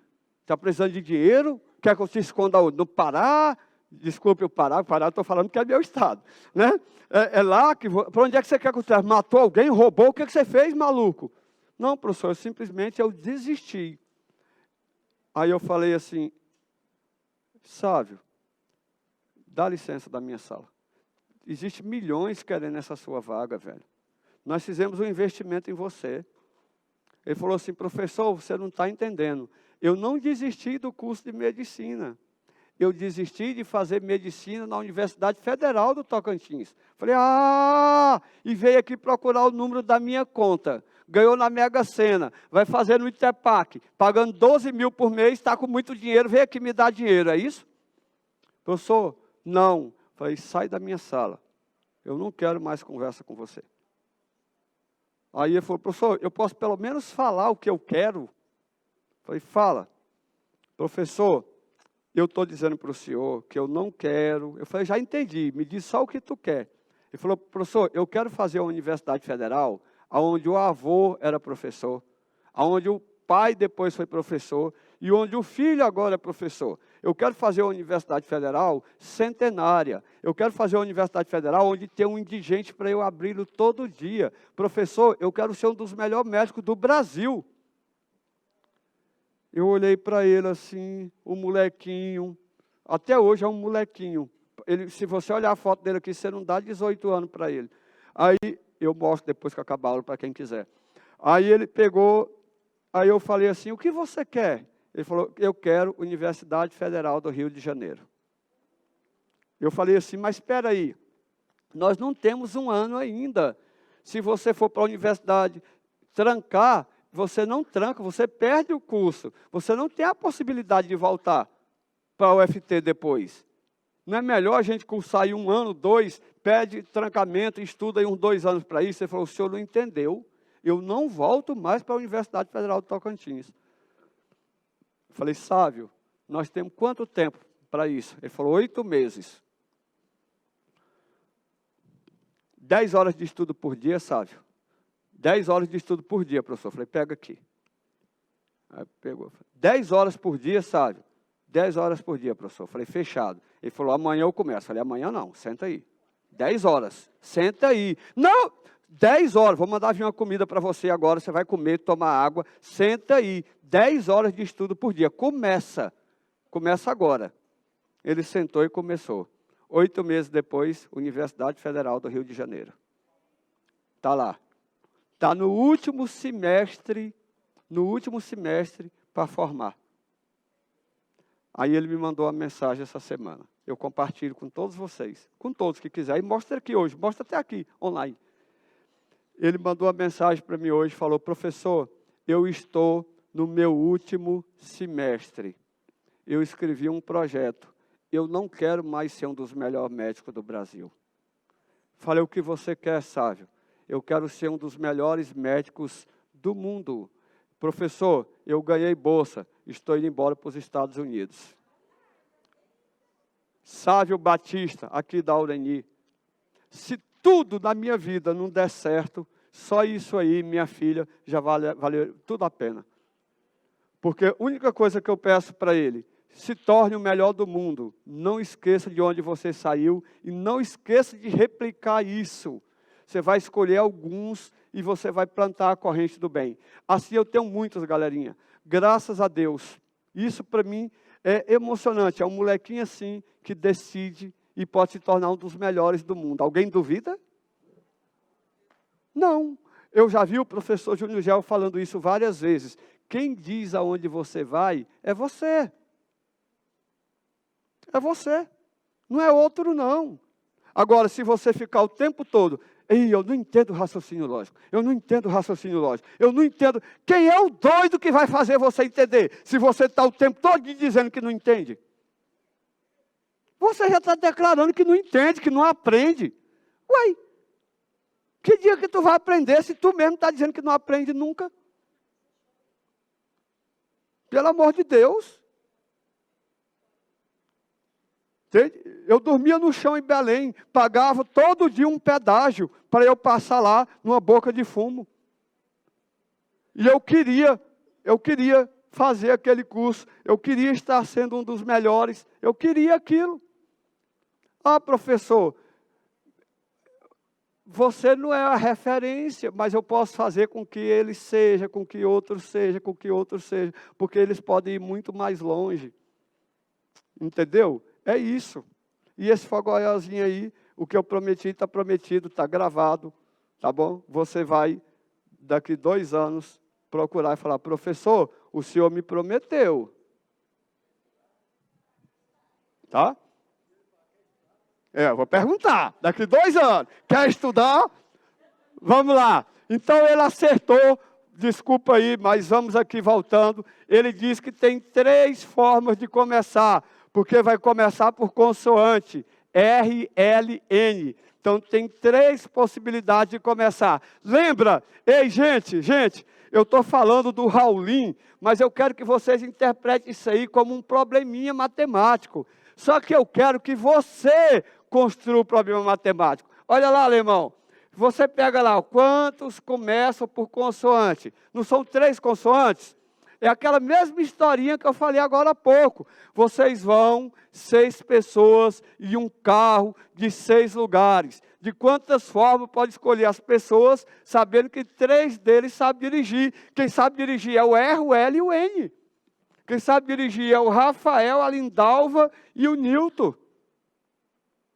Está precisando de dinheiro? Quer que eu te esconda onde? No Pará? Desculpe o Pará eu estou falando que é meu estado. Né? É lá que... Para onde é que você quer que eu te... Matou alguém? Roubou? O que é que você fez, maluco? Não, professor, simplesmente eu desisti. Aí eu falei assim, Sávio, dá licença da minha sala. Existem milhões querendo essa sua vaga, velho. Nós fizemos um investimento em você. Ele falou assim, professor, você não está entendendo. Eu não desisti do curso de medicina. Eu desisti de fazer medicina na Universidade Federal do Tocantins. Falei, e veio aqui procurar o número da minha conta. Ganhou na Mega Sena, vai fazer no Itepac, pagando 12 mil por mês, está com muito dinheiro, veio aqui me dar dinheiro, é isso? Professor, não. Falei, sai da minha sala. Eu não quero mais conversa com você. Aí ele falou, professor, eu posso pelo menos falar o que eu quero? Falei, fala. Professor, eu estou dizendo para o senhor que eu não quero. Eu falei, já entendi, me diz só o que tu quer. Ele falou, professor, eu quero fazer uma universidade federal, onde o avô era professor, onde o pai depois foi professor, e onde o filho agora é professor. Eu quero fazer uma universidade federal centenária. Eu quero fazer uma universidade federal onde tem um indigente para eu abri-lo todo dia. Professor, eu quero ser um dos melhores médicos do Brasil. Eu olhei para ele assim, o molequinho, até hoje é um molequinho. Ele, se você olhar a foto dele aqui, você não dá 18 anos para ele. Aí, eu mostro depois que acabar a aula para quem quiser. Aí ele pegou, aí eu falei assim, o que você quer? Ele falou, eu quero Universidade Federal do Rio de Janeiro. Eu falei assim, mas espera aí, nós não temos um ano ainda. Se você for para a universidade trancar, você não tranca, você perde o curso. Você não tem a possibilidade de voltar para a UFT depois. Não é melhor a gente cursar aí 1 ano, 2, pede trancamento, estuda aí uns 2 anos para isso? Ele falou, o senhor não entendeu, eu não volto mais para a Universidade Federal do Tocantins. Eu falei, Sávio, nós temos quanto tempo para isso? Ele falou, 8 meses. 10 horas de estudo por dia, Sávio. 10 horas de estudo por dia, professor. Eu falei, pega aqui. Aí pegou. 10 horas por dia, Sávio. 10 horas por dia, professor. Eu falei, fechado. Ele falou, amanhã eu começo. Eu falei, amanhã não, senta aí. 10 horas, senta aí. Não, 10 horas, vou mandar vir uma comida para você agora, você vai comer, tomar água, senta aí. 10 horas de estudo por dia, começa agora. Ele sentou e começou. 8 meses depois, Universidade Federal do Rio de Janeiro. Está lá. Está no último semestre para formar. Aí ele me mandou uma mensagem essa semana. Eu compartilho com todos vocês, com todos que quiserem. E mostra aqui hoje, mostra até aqui, online. Ele mandou uma mensagem para mim hoje, falou, professor, eu estou no meu último semestre. Eu escrevi um projeto. Eu não quero mais ser um dos melhores médicos do Brasil. Falei, o que você quer, Sávio? Eu quero ser um dos melhores médicos do mundo. Professor, eu ganhei bolsa, estou indo embora para os Estados Unidos. Sávio Batista, aqui da Ureni. Se tudo na minha vida não der certo, só isso aí, minha filha, já valeu tudo a pena. Porque a única coisa que eu peço para ele, se torne o melhor do mundo. Não esqueça de onde você saiu e não esqueça de replicar isso. Você vai escolher alguns e você vai plantar a corrente do bem. Assim eu tenho muitos, galerinha. Graças a Deus. Isso para mim é emocionante. É um molequinho assim que decide e pode se tornar um dos melhores do mundo. Alguém duvida? Não. Eu já vi o professor Júnior Gel falando isso várias vezes. Quem diz aonde você vai é você. É você. Não é outro, não. Agora, se você ficar o tempo todo, eu não entendo raciocínio lógico, eu não entendo raciocínio lógico, eu não entendo. Quem é o doido que vai fazer você entender? Se você está o tempo todo dizendo que não entende. Você já está declarando que não entende, que não aprende. Uai, que dia que tu vai aprender se tu mesmo está dizendo que não aprende nunca? Pelo amor de Deus. Eu dormia no chão em Belém, pagava todo dia um pedágio para eu passar lá numa boca de fumo. E eu queria fazer aquele curso, eu queria estar sendo um dos melhores, eu queria aquilo. Ah, professor, você não é a referência, mas eu posso fazer com que ele seja, com que outro seja, com que outro seja, porque eles podem ir muito mais longe. Entendeu? É isso. E esse fogoiazinho aí, o que eu prometi está prometido, está gravado, tá bom? Você vai, daqui 2 anos, procurar e falar, professor, o senhor me prometeu. Tá? Eu vou perguntar, daqui 2 anos, quer estudar? Vamos lá. Então ele acertou, desculpa aí, mas vamos aqui voltando. Ele diz que tem 3 formas de começar, porque vai começar por consoante, R, L, N. Então tem 3 possibilidades de começar. Lembra? Ei, gente, eu estou falando do Raulinho, mas eu quero que vocês interpretem isso aí como um probleminha matemático. Só que eu quero que você construa o problema matemático. Olha lá, alemão. Você pega lá, quantos começam por consoante? Não são 3 consoantes? É aquela mesma historinha que eu falei agora há pouco. Vocês vão, 6 pessoas e um carro de 6 lugares. De quantas formas pode escolher as pessoas, sabendo que 3 deles sabem dirigir. Quem sabe dirigir é o R, o L e o N. Quem sabe dirigir é o Rafael, a Lindalva e o Nilton.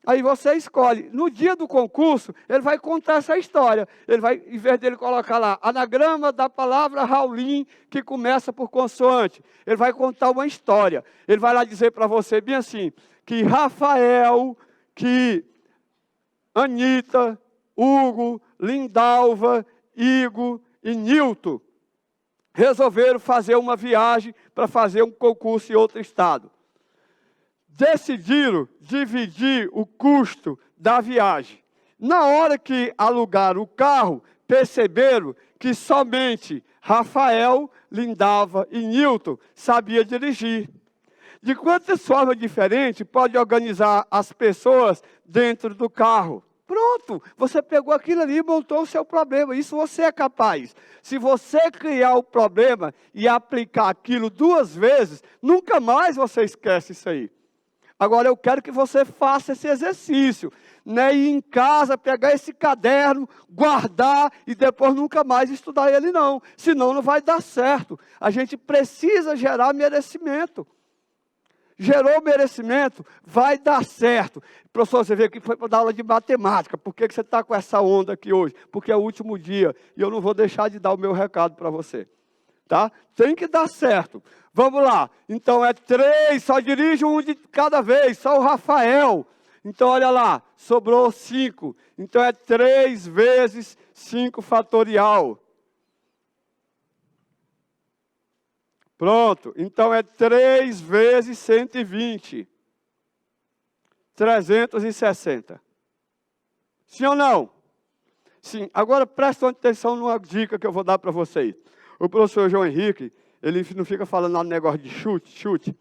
Aí você escolhe. No dia do concurso, ele vai contar essa história. Ele vai, em vez dele colocar lá, anagrama da palavra Raulinho, que começa por consoante. Ele vai contar uma história. Ele vai lá dizer para você, bem assim, que Rafael, que Anita, Hugo, Lindalva, Igor e Nilton resolveram fazer uma viagem para fazer um concurso em outro estado. Decidiram dividir o custo da viagem. Na hora que alugaram o carro, perceberam que somente Rafael, Lindalva e Nilton sabiam dirigir. De quantas formas diferentes pode organizar as pessoas dentro do carro? Pronto, você pegou aquilo ali e montou o seu problema. Isso você é capaz. Se você criar o problema e aplicar aquilo 2 vezes, nunca mais você esquece isso aí. Agora eu quero que você faça esse exercício, né? Ir em casa, pegar esse caderno, guardar e depois nunca mais estudar ele não. Senão não vai dar certo. A gente precisa gerar merecimento. Gerou merecimento, vai dar certo. Professor, você veio aqui foi para dar aula de matemática. Por que você está com essa onda aqui hoje? Porque é o último dia e eu não vou deixar de dar o meu recado para você. Tá? Tem que dar certo. Vamos lá. Então é 3, só dirige um de cada vez, só o Rafael. Então olha lá, sobrou 5. Então é 3 vezes 5 fatorial. Pronto. Então é 3 vezes 120. 360. Sim ou não? Sim. Agora prestem atenção numa dica que eu vou dar para vocês. O professor João Henrique, ele não fica falando nada negócio de chute.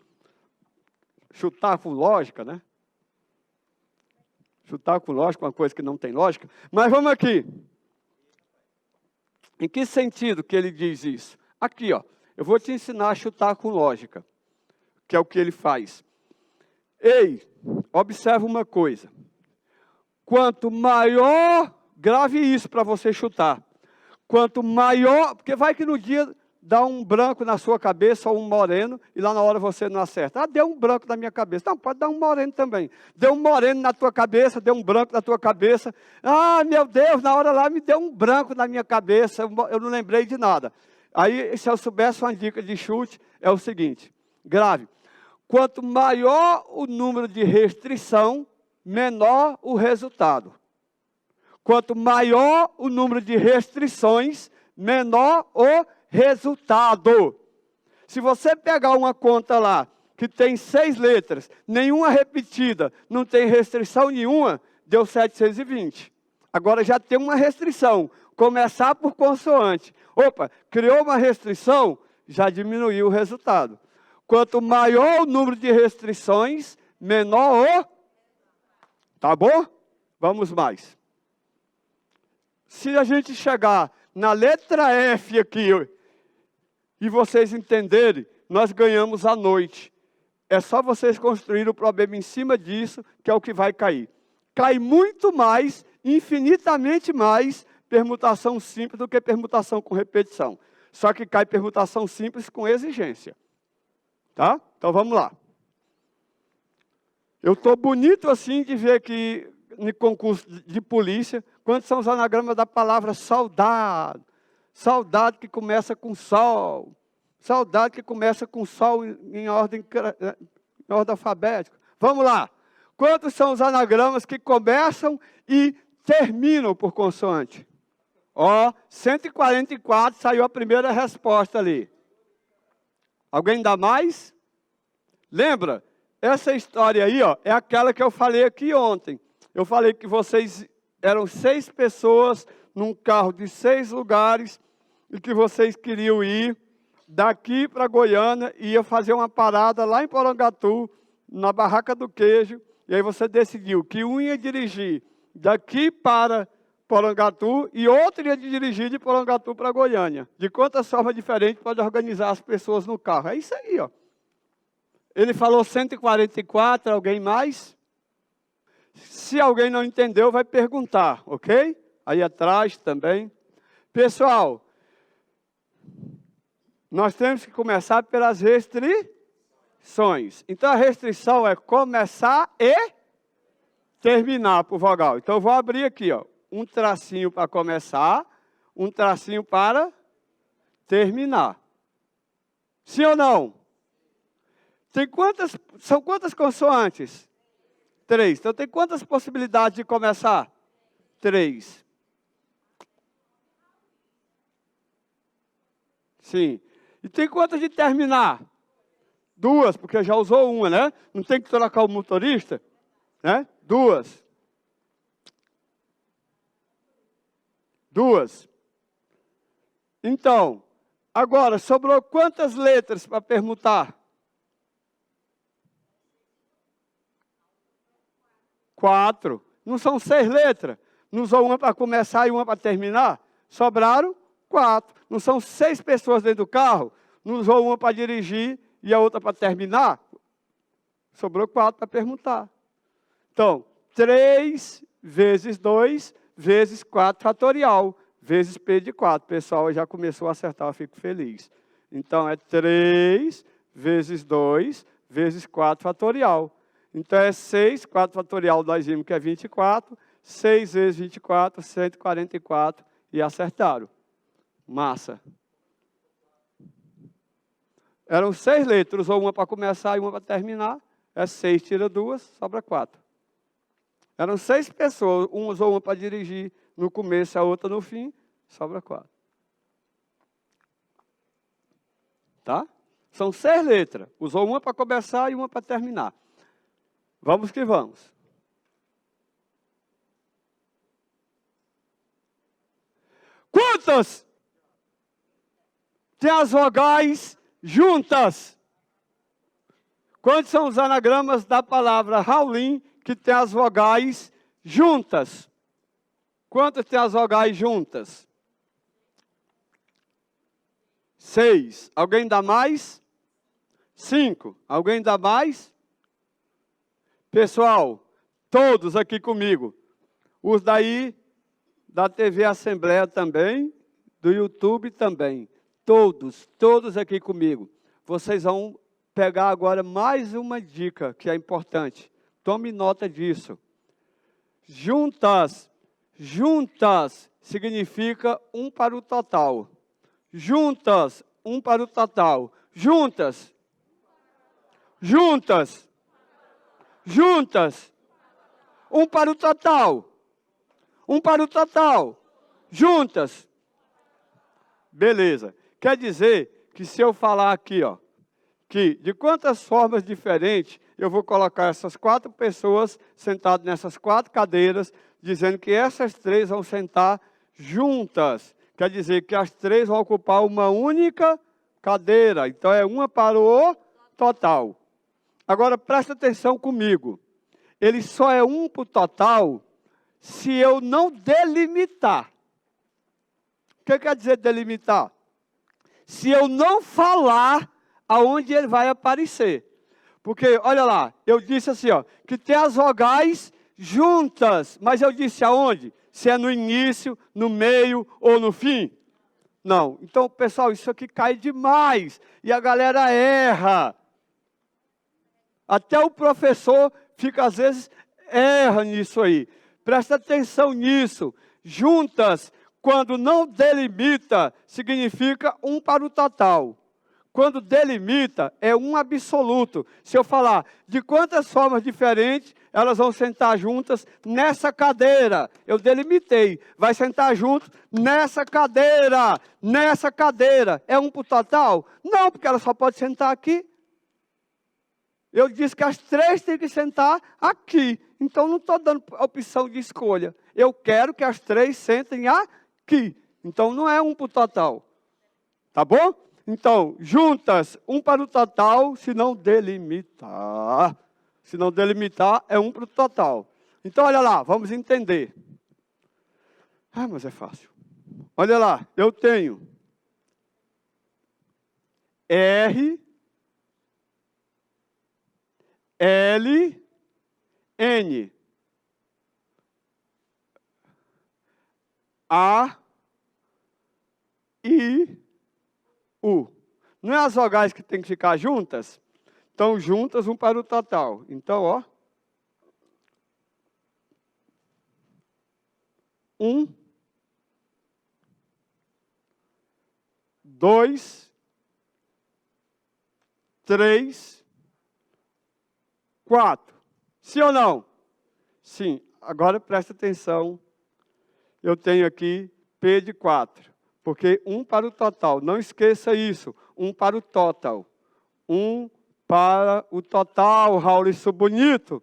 Chutar com lógica, né? Chutar com lógica, uma coisa que não tem lógica. Mas vamos aqui. Em que sentido que ele diz isso? Aqui, ó. Eu vou te ensinar a chutar com lógica, que é o que ele faz. Ei, observa uma coisa. Quanto maior, grave isso para você chutar. Quanto maior, porque vai que no dia dá um branco na sua cabeça ou um moreno, e lá na hora você não acerta. Ah, deu um branco na minha cabeça. Não, pode dar um moreno também. Deu um moreno na tua cabeça, deu um branco na tua cabeça. Ah, meu Deus, na hora lá me deu um branco na minha cabeça, eu não lembrei de nada. Aí, se eu soubesse uma dica de chute, é o seguinte, grave. Quanto maior o número de restrição, menor o resultado. Quanto maior o número de restrições, menor o resultado. Se você pegar uma conta lá, que tem 6 letras, nenhuma repetida, não tem restrição nenhuma, deu 720. Agora já tem uma restrição, começar por consoante. Opa, criou uma restrição, já diminuiu o resultado. Quanto maior o número de restrições, menor o... Tá bom? Vamos mais. Se a gente chegar na letra F aqui, e vocês entenderem, nós ganhamos a noite. É só vocês construírem o problema em cima disso, que é o que vai cair. Cai muito mais, infinitamente mais, permutação simples do que permutação com repetição. Só que cai permutação simples com exigência. Tá? Então vamos lá. Eu estou bonito assim de ver que no concurso de polícia, quantos são os anagramas da palavra soldado? Soldado que começa com sol. Soldado que começa com sol em ordem alfabética. Vamos lá. Quantos são os anagramas que começam e terminam por consoante? Ó, 144, saiu a primeira resposta ali. Alguém dá mais? Lembra? Essa história aí, ó, é aquela que eu falei aqui ontem. Eu falei que vocês eram 6 pessoas num carro de 6 lugares e que vocês queriam ir daqui para Goiânia e ia fazer uma parada lá em Porangatu, na Barraca do Queijo. E aí você decidiu que um ia dirigir daqui para Porangatu e outro ia dirigir de Porangatu para Goiânia. De quantas formas diferentes pode organizar as pessoas no carro? É isso aí, ó. Ele falou 144, alguém mais? Se alguém não entendeu, vai perguntar, ok? Aí atrás também. Pessoal, nós temos que começar pelas restrições. Então, a restrição é começar e terminar por vogal. Então, eu vou abrir aqui, ó, um tracinho para começar, um tracinho para terminar. Sim ou não? São quantas consoantes? 3. Então, tem quantas possibilidades de começar? 3. Sim. E tem quantas de terminar? 2, porque já usou uma, né? Não tem que trocar o motorista? Né? 2. 2. Então, agora, sobrou quantas letras para permutar? 4. Não são 6 letras? Não usou uma para começar e uma para terminar? Sobraram 4. Não são 6 pessoas dentro do carro? Não usou uma para dirigir e a outra para terminar? Sobrou 4 para permutar. Então, 3 vezes 2 vezes 4 fatorial, vezes P de 4. O pessoal já começou a acertar, eu fico feliz. Então, é 3 vezes 2 vezes 4 fatorial. Então, é 6, 4 fatorial nós vimos que é 24, 6 vezes 24, 144, e acertaram. Massa. Eram 6 letras, usou uma para começar e uma para terminar. É 6, tira 2, sobra 4. Eram 6 pessoas, uma usou uma para dirigir no começo, a outra no fim, sobra 4. Tá? São 6 letras, usou uma para começar e uma para terminar. Vamos que vamos. Quantas tem as vogais juntas? Quantos são os anagramas da palavra Raulin que tem as vogais juntas? Quantas tem as vogais juntas? 6. Alguém dá mais? 5. Alguém dá mais? Pessoal, todos aqui comigo. Os daí da TV Assembleia também, do YouTube também. Todos aqui comigo. Vocês vão pegar agora mais uma dica que é importante. Tome nota disso. Juntas significa um para o total. Juntas, um para o total. Juntas. Um para o total. Um para o total. Juntas. Beleza. Quer dizer que se eu falar aqui, ó, que de quantas formas diferentes eu vou colocar essas 4 pessoas sentadas nessas 4 cadeiras, dizendo que essas 3 vão sentar juntas. Quer dizer que as 3 vão ocupar uma única cadeira. Então, é uma para o total. Agora, presta atenção comigo. Ele só é 1 para o total se eu não delimitar. O que quer dizer delimitar? Se eu não falar aonde ele vai aparecer. Porque, olha lá, eu disse assim, ó, que tem as vogais juntas, mas eu disse aonde? Se é no início, no meio ou no fim? Não. Então, pessoal, isso aqui cai demais e a galera erra. Até o professor fica, às vezes, erra nisso aí. Presta atenção nisso. Juntas, quando não delimita, significa 1 para o total. Quando delimita, é 1 absoluto. Se eu falar de quantas formas diferentes, elas vão sentar juntas nessa cadeira. Eu delimitei. Vai sentar junto nessa cadeira. Nessa cadeira. É 1 para o total? Não, porque ela só pode sentar aqui. Eu disse que as 3 têm que sentar aqui. Então, não estou dando a opção de escolha. Eu quero que as 3 sentem aqui. Então, não é 1 para o total. Tá bom? Então, juntas, 1 para o total, se não delimitar. Se não delimitar, é 1 para o total. Então, olha lá, vamos entender. Ah, mas é fácil. Olha lá, eu tenho R, L, N, A, I, U. Não é as vogais que tem que ficar juntas? Então, juntas, 1 para o total. Então, ó. 1, 2, 3, 4. Sim ou não? Sim. Agora presta atenção. Eu tenho aqui P de 4. Porque 1 para o total. Não esqueça isso. 1 para o total. 1 para o total, Raul, isso bonito.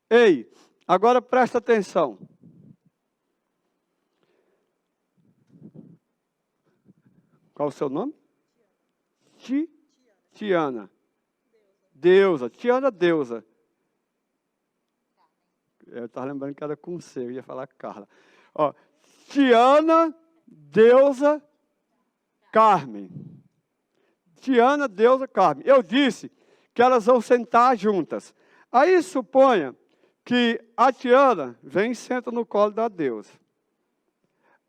Ei, agora presta atenção. Qual o seu nome? Tiana. Deusa. Tiana Deusa. Eu estava lembrando que era com C, eu ia falar Carla. Ó, Tiana Deusa Carmen. Tiana Deusa Carmen. Eu disse que elas vão sentar juntas. Aí suponha que a Tiana vem e senta no colo da Deusa.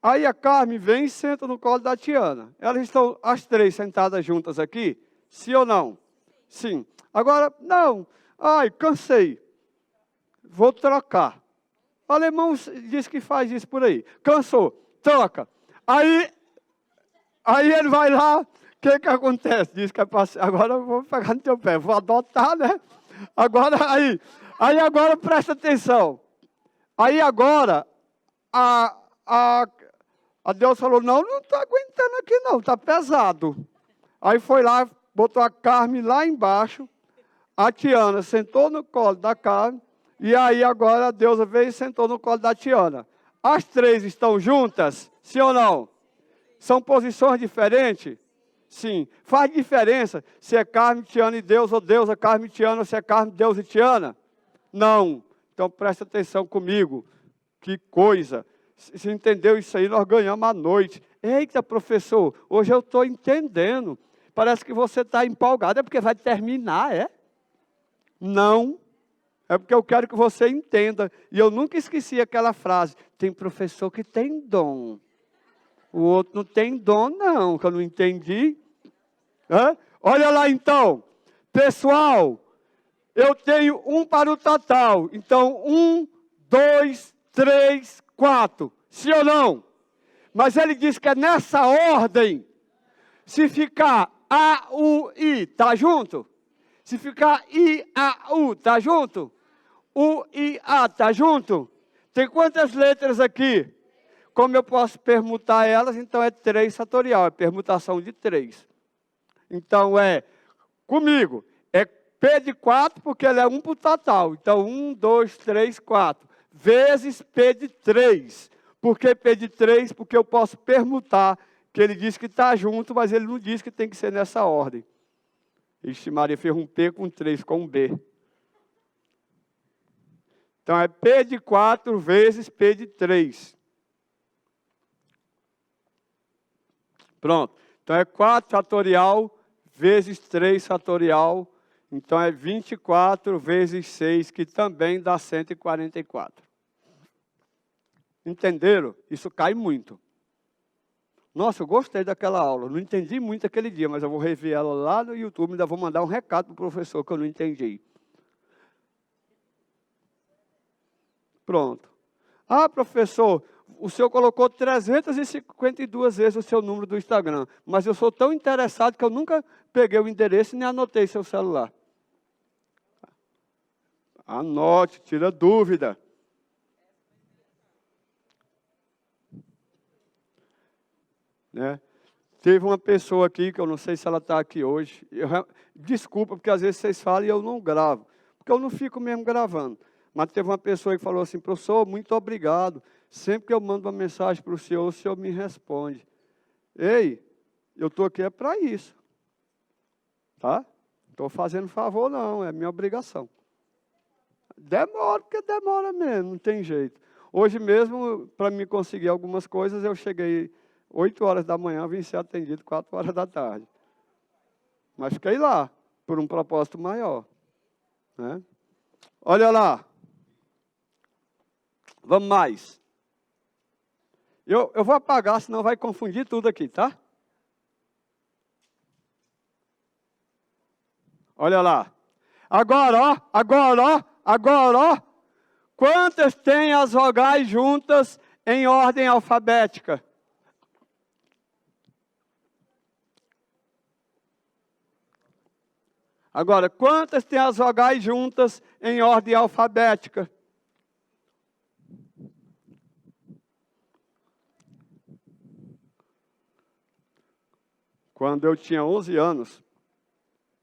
Aí a Carmen vem e senta no colo da Tiana. Elas estão as 3 sentadas juntas aqui? Sim ou não? Sim. Agora, não. Ai, cansei. Vou trocar. O alemão diz que faz isso por aí. Cansou. Troca. Aí ele vai lá. O que acontece? Diz que é agora eu vou pegar no teu pé. Vou adotar, né? Agora, aí agora presta atenção. Aí agora, a Deus falou, não estou aguentando aqui não, está pesado. Aí foi lá, botou a Carmen lá embaixo. A Tiana sentou no colo da Carmen. E aí agora a Deusa veio e sentou no colo da Tiana. As 3 estão juntas? Sim ou não? São posições diferentes? Sim. Faz diferença se é Carmen, Tiana e Deus, ou Deus, Carmen e Tiana, ou se é Carmen, Deus e Tiana? Não. Então presta atenção comigo. Que coisa. Se entendeu isso aí, nós ganhamos a noite. Eita, professor, hoje eu estou entendendo. Parece que você está empolgado. É porque vai terminar, é? Não. É porque eu quero que você entenda. E eu nunca esqueci aquela frase. Tem professor que tem dom. O outro não tem dom, não, que eu não entendi. Hã? Olha lá, então. Pessoal, eu tenho 1 para o total. Então, 1, 2, 3, 4. Sim ou não? Mas ele diz que é nessa ordem. Se ficar A, U, I, tá junto? Se ficar I, A, U, tá junto? U, I, A, tá junto? Tem quantas letras aqui? Como eu posso permutar elas, então é 3 fatorial, é permutação de 3. Então comigo, é P de 4, porque ele é 1 para o total. Então, 1, 2, 3, 4. Vezes P de 3. Por que P de 3? Porque eu posso permutar, que ele diz que está junto, mas ele não diz que tem que ser nessa ordem. Ixi, Maria, fez um P com 3, com um B. Então, é P de 4 vezes P de 3. Pronto. Então, é 4 fatorial vezes 3 fatorial. Então, é 24 vezes 6, que também dá 144. Entenderam? Isso cai muito. Nossa, eu gostei daquela aula. Não entendi muito aquele dia, mas eu vou rever ela lá no YouTube. Ainda vou mandar um recado para o professor que eu não entendi. Pronto. Ah, professor, o senhor colocou 352 vezes o seu número do Instagram, mas eu sou tão interessado que eu nunca peguei o endereço e nem anotei seu celular. Anote, tira dúvida. Né? Teve uma pessoa aqui, que eu não sei se ela está aqui hoje. Desculpa, porque às vezes vocês falam e eu não gravo, porque eu não fico mesmo gravando. Mas teve uma pessoa que falou assim, professor, muito obrigado. Sempre que eu mando uma mensagem para o senhor me responde. Ei, eu estou aqui é para isso. Tá? Não estou fazendo favor não, é minha obrigação. Demora, porque demora mesmo, não tem jeito. Hoje mesmo, para me conseguir algumas coisas, eu cheguei 8 horas da manhã, vim ser atendido 4 horas da tarde. Mas fiquei lá, por um propósito maior. Né? Olha lá. Vamos mais. Eu vou apagar, senão vai confundir tudo aqui, tá? Olha lá. Agora, ó. Quantas tem as vogais juntas em ordem alfabética? Agora, quantas tem as vogais juntas em ordem alfabética? Quando eu tinha 11 anos,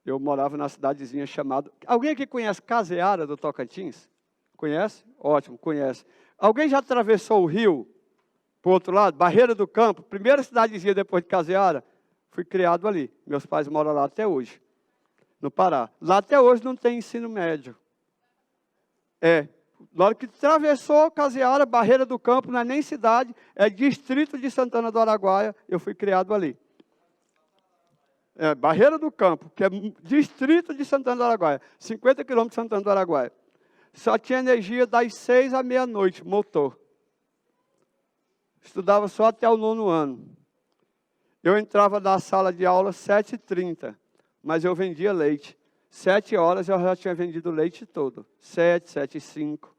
eu morava na cidadezinha chamada... Alguém aqui conhece Caseara do Tocantins? Conhece? Ótimo, conhece. Alguém já atravessou o rio para o outro lado? Barreira do Campo, primeira cidadezinha depois de Caseara? Fui criado ali. Meus pais moram lá até hoje, no Pará. Lá até hoje não tem ensino médio. Na hora que atravessou Caseara, Barreira do Campo, não é nem cidade, é distrito de Santana do Araguaia, eu fui criado ali. Barreira do Campo, que é distrito de Santana do Araguaia, 50 quilômetros de Santana do Araguaia. Só tinha energia das 6 à meia-noite, motor. Estudava só até o 9º ano. Eu entrava na sala de aula às 7h30, mas eu vendia leite. 7 horas eu já tinha vendido o leite todo. 7, 7h05,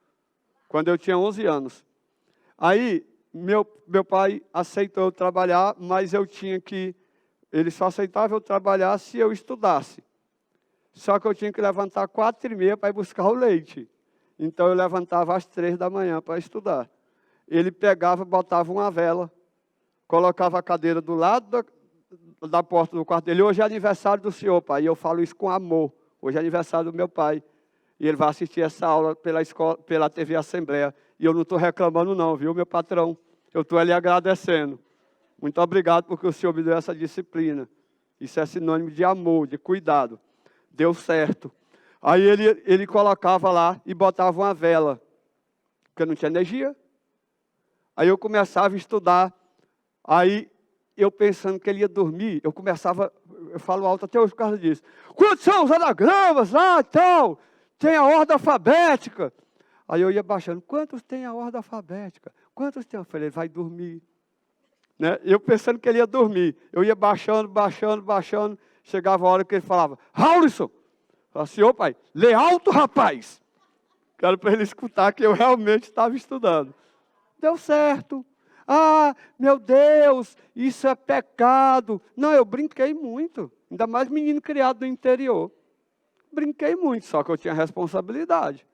quando eu tinha 11 anos. Aí, meu pai aceitou eu trabalhar, mas eu tinha que... Ele só aceitava eu trabalhar se eu estudasse. Só que eu tinha que levantar 4h30 para ir buscar o leite. Então, eu levantava às 3 da manhã para estudar. Ele pegava, botava uma vela, colocava a cadeira do lado da porta do quarto dele. Hoje é aniversário do senhor, pai, e eu falo isso com amor. Hoje é aniversário do meu pai. E ele vai assistir essa aula pela escola, pela TV Assembleia. E eu não estou reclamando não, viu, meu patrão? Eu estou ali agradecendo. Muito obrigado porque o senhor me deu essa disciplina. Isso é sinônimo de amor, de cuidado. Deu certo. Aí ele colocava lá e botava uma vela, porque não tinha energia. Aí eu começava a estudar. Aí eu pensando que ele ia dormir, eu falo alto até hoje por causa disso. Quantos são os anagramas lá e tal? Tem a ordem alfabética. Aí eu ia baixando. Quantos tem a ordem alfabética? Quantos tem? Eu falei, ele vai dormir. Né? Eu pensando que ele ia dormir. Eu ia baixando. Chegava a hora que ele falava, Raulison! Eu falei, senhor pai, lê alto, rapaz! Quero para ele escutar que eu realmente estava estudando. Deu certo. Ah, meu Deus, isso é pecado. Não, eu brinquei muito. Ainda mais menino criado no interior. Brinquei muito, só que eu tinha responsabilidade.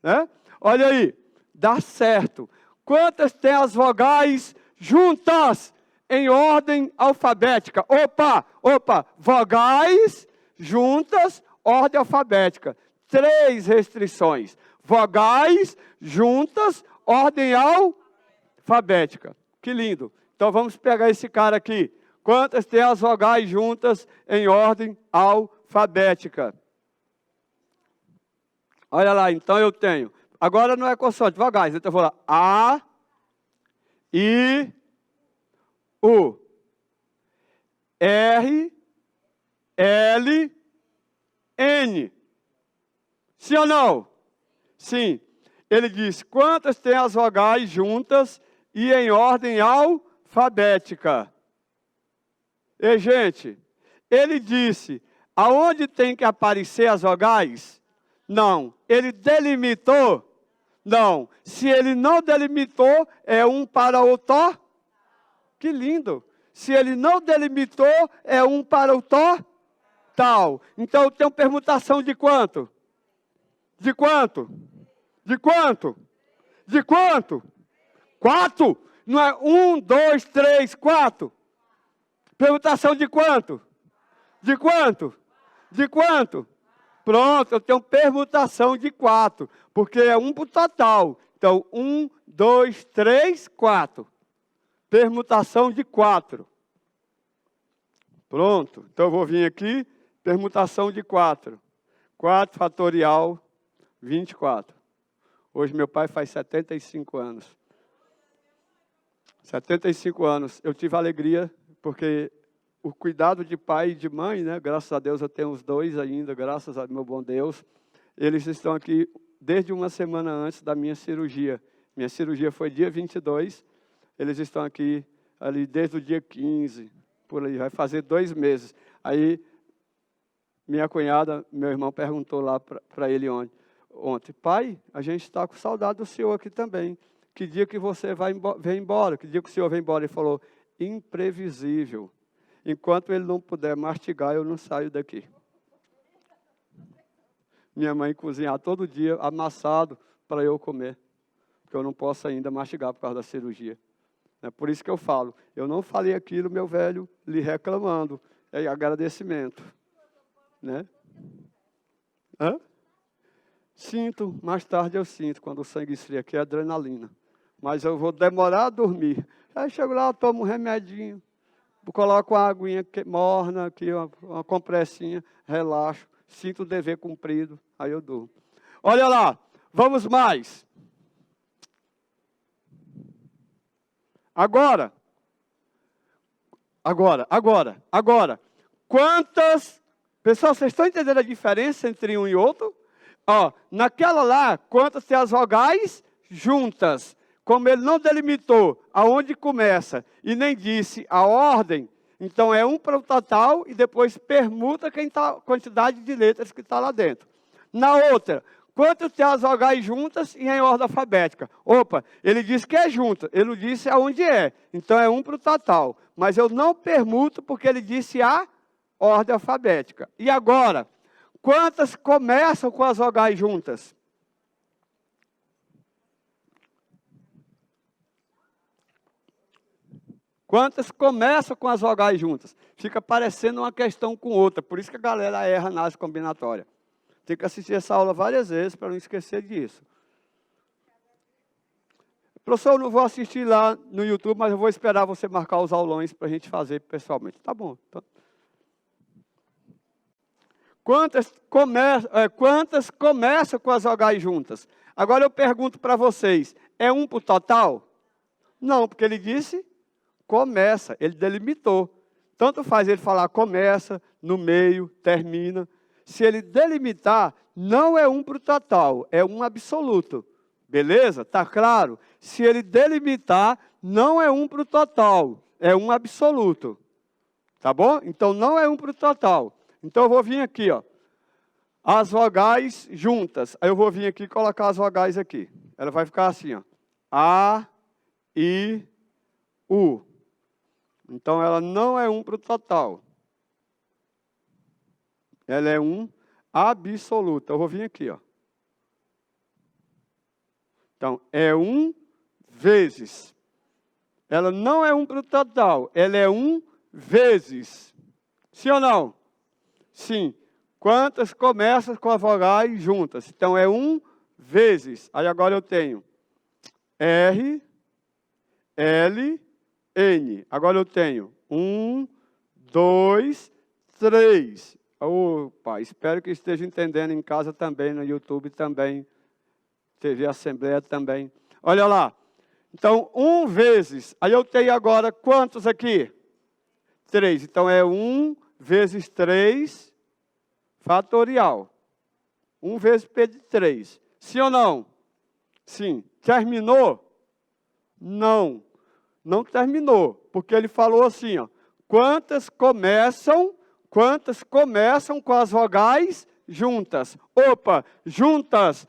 Né? Olha aí, dá certo. Quantas tem as vogais juntas em ordem alfabética? Opa, vogais juntas, ordem alfabética. 3 restrições. Vogais juntas, ordem alfabética. Que lindo. Então vamos pegar esse cara aqui. Quantas tem as vogais juntas em ordem alfabética? alfabética. Olha lá, então eu tenho. Agora não é consoante, vogais. Então eu vou lá. A, I, U. R, L, N. Sim ou não? Sim. Ele diz, quantas tem as vogais juntas e em ordem alfabética? E, gente, ele disse, aonde tem que aparecer as vogais? Não. Ele delimitou? Não. Se ele não delimitou, é um para o tó? Que lindo. Se ele não delimitou, é um para o tó? Tal. Então, eu tenho permutação de quanto? De quanto? De quanto? De quanto? 4? Não é 1, 2, 3, 4? Permutação de quanto? De quanto? De quanto? Pronto, eu tenho permutação de 4, porque é 1 para o total. Então, 1, 2, 3, 4. Permutação de 4. Pronto, então eu vou vir aqui, permutação de 4. 4 fatorial, 24. Hoje meu pai faz 75 anos. 75 anos. Eu tive alegria, porque o cuidado de pai e de mãe, né? Graças a Deus eu tenho os dois ainda, graças ao meu bom Deus. Eles estão aqui desde uma semana antes da minha cirurgia. Minha cirurgia foi dia 22. Eles estão aqui ali desde o dia 15, por aí, vai fazer 2 meses. Aí, minha cunhada, meu irmão perguntou lá para ele ontem, pai, a gente está com saudade do senhor aqui também. Que dia que você vem embora? Que dia que o senhor vem embora? Ele falou, imprevisível. Enquanto ele não puder mastigar, eu não saio daqui. Minha mãe cozinhar todo dia, amassado, para eu comer. Porque eu não posso ainda mastigar por causa da cirurgia. É por isso que eu falo, eu não falei aquilo, meu velho, lhe reclamando. É agradecimento. Né? Hã? Sinto, mais tarde eu sinto, quando o sangue esfria, que é adrenalina. Mas eu vou demorar a dormir. Aí chego lá, tomo um remedinho, coloco uma aguinha morna, aqui, uma compressinha, relaxo, sinto o dever cumprido, aí eu durmo. Olha lá, vamos mais. Agora. Quantas... Pessoal, vocês estão entendendo a diferença entre um e outro? Ó, naquela lá, quantas tem as vogais juntas? Como ele não delimitou aonde começa e nem disse a ordem, então é um para o total e depois permuta a quantidade de letras que está lá dentro. Na outra, quantas tem as vogais juntas e em ordem alfabética? Opa, ele disse que é junta, ele não disse aonde é. Então é um para o total. Mas eu não permuto porque ele disse a ordem alfabética. E agora, quantas começam com as vogais juntas? Quantas começam com as vogais juntas? Fica parecendo uma questão com outra. Por isso que a galera erra na análise combinatória. Tem que assistir essa aula várias vezes para não esquecer disso. Professor, eu não vou assistir lá no YouTube, mas eu vou esperar você marcar os aulões para a gente fazer pessoalmente. Tá bom. Então. Quantas começam com as vogais juntas? Agora eu pergunto para vocês, é um para o total? Não, porque ele disse começa, ele delimitou. Tanto faz ele falar começa, no meio, termina. Se ele delimitar, não é um para o total, é um absoluto. Beleza? Está claro? Se ele delimitar, não é um para o total, é um absoluto. Tá bom? Então, não é um para o total. Então, eu vou vir aqui, ó. As vogais juntas. Aí eu vou vir aqui e colocar as vogais aqui. Ela vai ficar assim, ó. A, I, U. Então, ela não é um para o total. Ela é um absoluto. Eu vou vir aqui, ó. Então, é um vezes. Ela não é um para o total. Ela é um vezes. Sim ou não? Sim. Quantas começam com as vogais juntas? Então, é um vezes. Aí, agora eu tenho R, L, N. Agora eu tenho 1, 2, 3. Opa, espero que esteja entendendo em casa também, no YouTube também, TV Assembleia também. Olha lá. Então, 1 vezes, aí eu tenho agora quantos aqui? 3. Então, é 1 vezes 3 fatorial. 1 vezes P de 3. Sim ou não? Sim. Terminou? Não. Não terminou. Porque ele falou assim, ó. Quantas começam com as vogais juntas? Opa, juntas.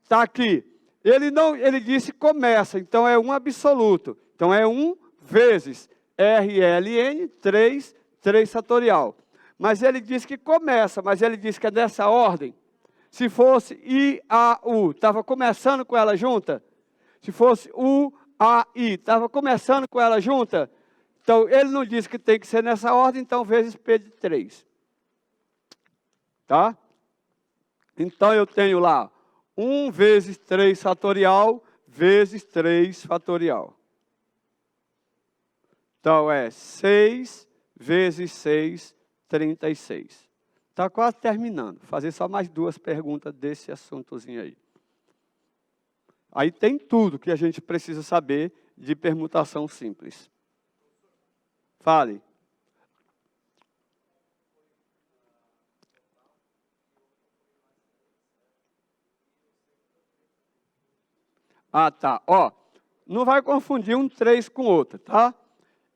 Está aqui. Ele disse começa, então é um absoluto. Então é 1 vezes RLN 3 fatorial. Mas ele disse que começa, mas ele disse que é dessa ordem. Se fosse IAU, estava começando com ela junta? Se fosse UAI, estava começando com ela junta? Então, ele não disse que tem que ser nessa ordem, então vezes P de 3. Tá? Então, eu tenho lá 1 vezes 3 fatorial, vezes 3 fatorial. Então, é 6 vezes 6, 36. Está quase terminando. Vou fazer só mais 2 perguntas desse assuntozinho aí. Aí tem tudo que a gente precisa saber de permutação simples. Fale. Ah, tá. Ó, não vai confundir um 3 com outro, tá?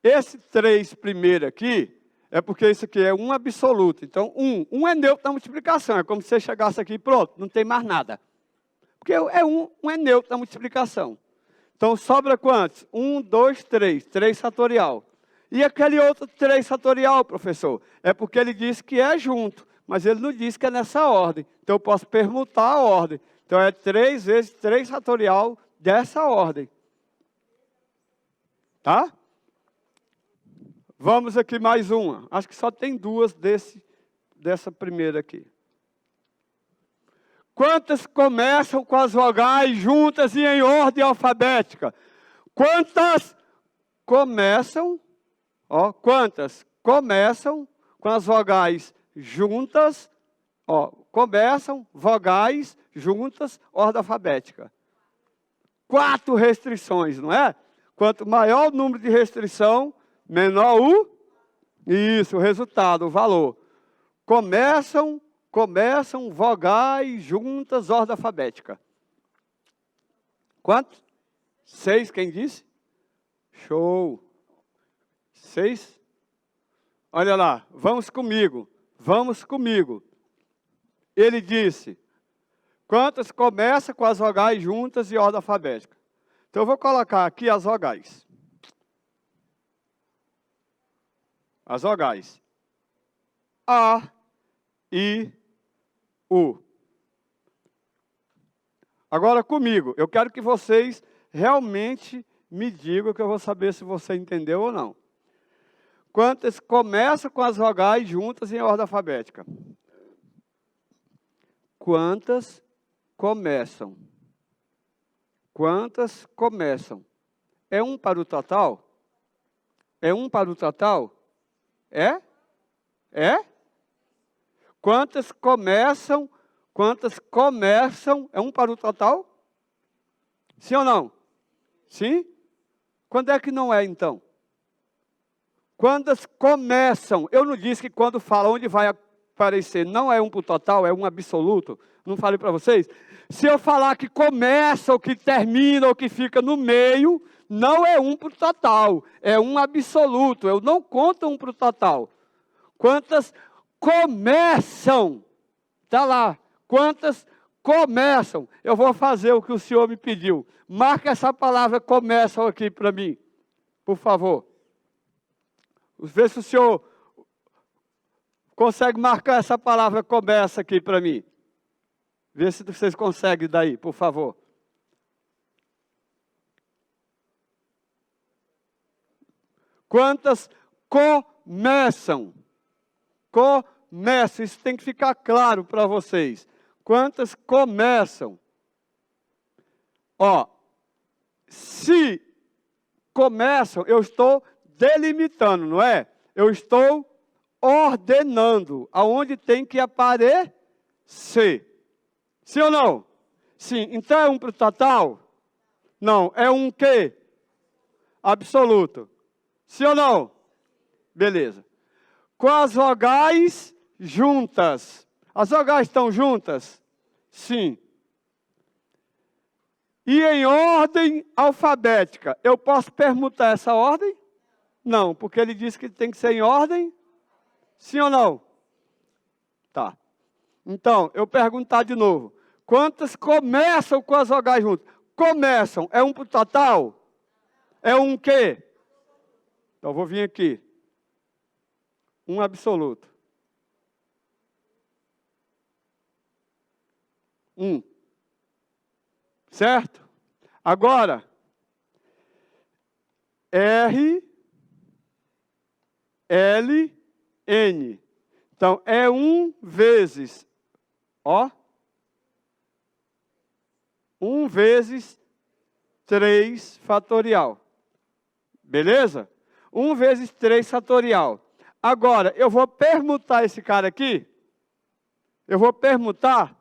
Esse 3 primeiro aqui, é porque isso aqui é um absoluto. Então, 1 é neutro na multiplicação. É como se você chegasse aqui e pronto, não tem mais nada. Porque é 1 é neutro na multiplicação. Então, sobra quantos? 1, 2, 3. 3 fatorial. E aquele outro 3 fatorial, professor? É porque ele disse que é junto, mas ele não disse que é nessa ordem. Então, eu posso permutar a ordem. Então, é 3 vezes 3 fatorial dessa ordem. Tá? Vamos aqui mais uma. Acho que só tem 2 dessa primeira aqui. Quantas começam com as vogais juntas e em ordem alfabética? Quantas começam... Ó, quantas começam com as vogais juntas, ó, começam vogais juntas, ordem alfabética. 4 restrições, não é? Quanto maior o número de restrição, menor o resultado, o valor. Começam vogais juntas, ordem alfabética. Quantos? 6, quem disse? Show. 6? Olha lá, vamos comigo. Ele disse, quantas começam com as vogais juntas e ordem alfabética? Então, eu vou colocar aqui as vogais. As vogais. A, I, U. Agora comigo, eu quero que vocês realmente me digam, que eu vou saber se você entendeu ou não. Quantas começam com as vogais juntas em ordem alfabética? Quantas começam? Quantas começam? É 1 para o total? É 1 para o total? É? É? Quantas começam? É 1 para o total? Sim ou não? Sim? Quando é que não é, então? Quantas começam? Eu não disse que quando fala onde vai aparecer, não é 1 para o total, é um absoluto. Não falei para vocês? Se eu falar que começa, ou que termina, ou que fica no meio, não é 1 para o total. É um absoluto. Eu não conto 1 para o total. Quantas começam? Está lá. Quantas começam? Eu vou fazer o que o senhor me pediu. Marca essa palavra começam aqui para mim, por favor. Vê se o senhor consegue marcar essa palavra começa aqui para mim. Vê se vocês conseguem daí, por favor. Quantas começam? Começam, isso tem que ficar claro para vocês. Quantas começam? Ó, se começam, eu estou delimitando, não é? Eu estou ordenando aonde tem que aparecer. Sim ou não? Sim. Então é um para o total? Não. É um quê? Absoluto. Sim ou não? Beleza. Com as vogais juntas. As vogais estão juntas? Sim. E em ordem alfabética. Eu posso permutar essa ordem? Não, porque ele disse que tem que ser em ordem. Sim ou não? Tá. Então, eu perguntar de novo. Quantas começam com as vogais juntas? Começam. É um pro total? É um quê? Então, eu vou vir aqui. Um absoluto. Um. Certo? Agora, R, L, N. Então, é 1 vezes, ó. 1 vezes 3 fatorial. Beleza? 1 vezes 3 fatorial. Agora, eu vou permutar esse cara aqui? Eu vou permutar?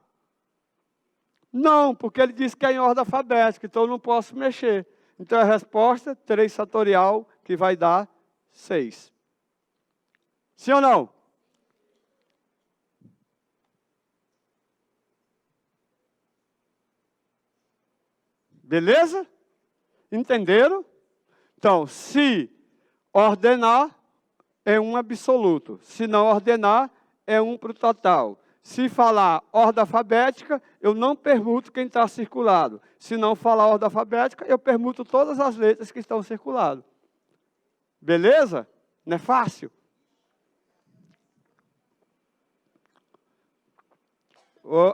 Não, porque ele disse que é em ordem alfabética, então eu não posso mexer. Então a resposta, 3 fatorial, que vai dar 6. Sim ou não? Beleza? Entenderam? Então, se ordenar, é um absoluto. Se não ordenar, é um para o total. Se falar ordem alfabética, eu não permuto quem está circulado. Se não falar ordem alfabética, eu permuto todas as letras que estão circuladas. Beleza? Não é fácil?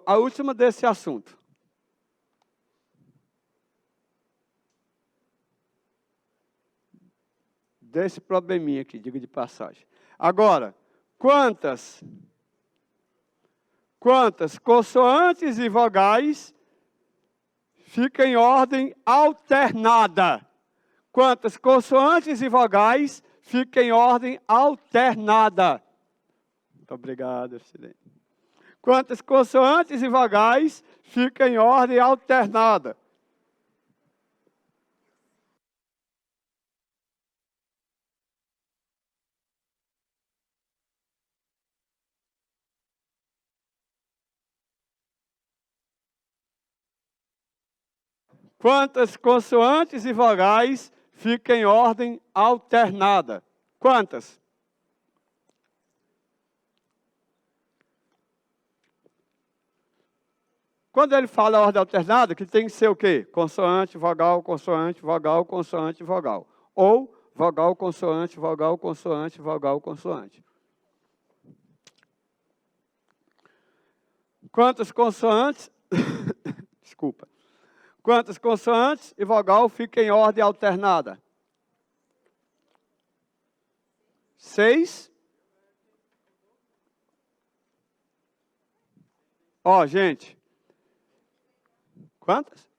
A última desse assunto. Desse probleminha aqui, diga de passagem. Agora, quantas consoantes e vogais ficam em ordem alternada? Quantas consoantes e vogais ficam em ordem alternada? Muito obrigado, excelente. Quantas consoantes e vogais ficam em ordem alternada? Quantas consoantes e vogais ficam em ordem alternada? Quantas? Quando ele fala ordem alternada, que tem que ser o quê? Consoante, vogal, consoante, vogal, consoante, vogal. Ou vogal, consoante, vogal, consoante, vogal, consoante. Quantas consoantes... Desculpa. Quantas consoantes e vogal ficam em ordem alternada? 6. Ó, gente. Quantas?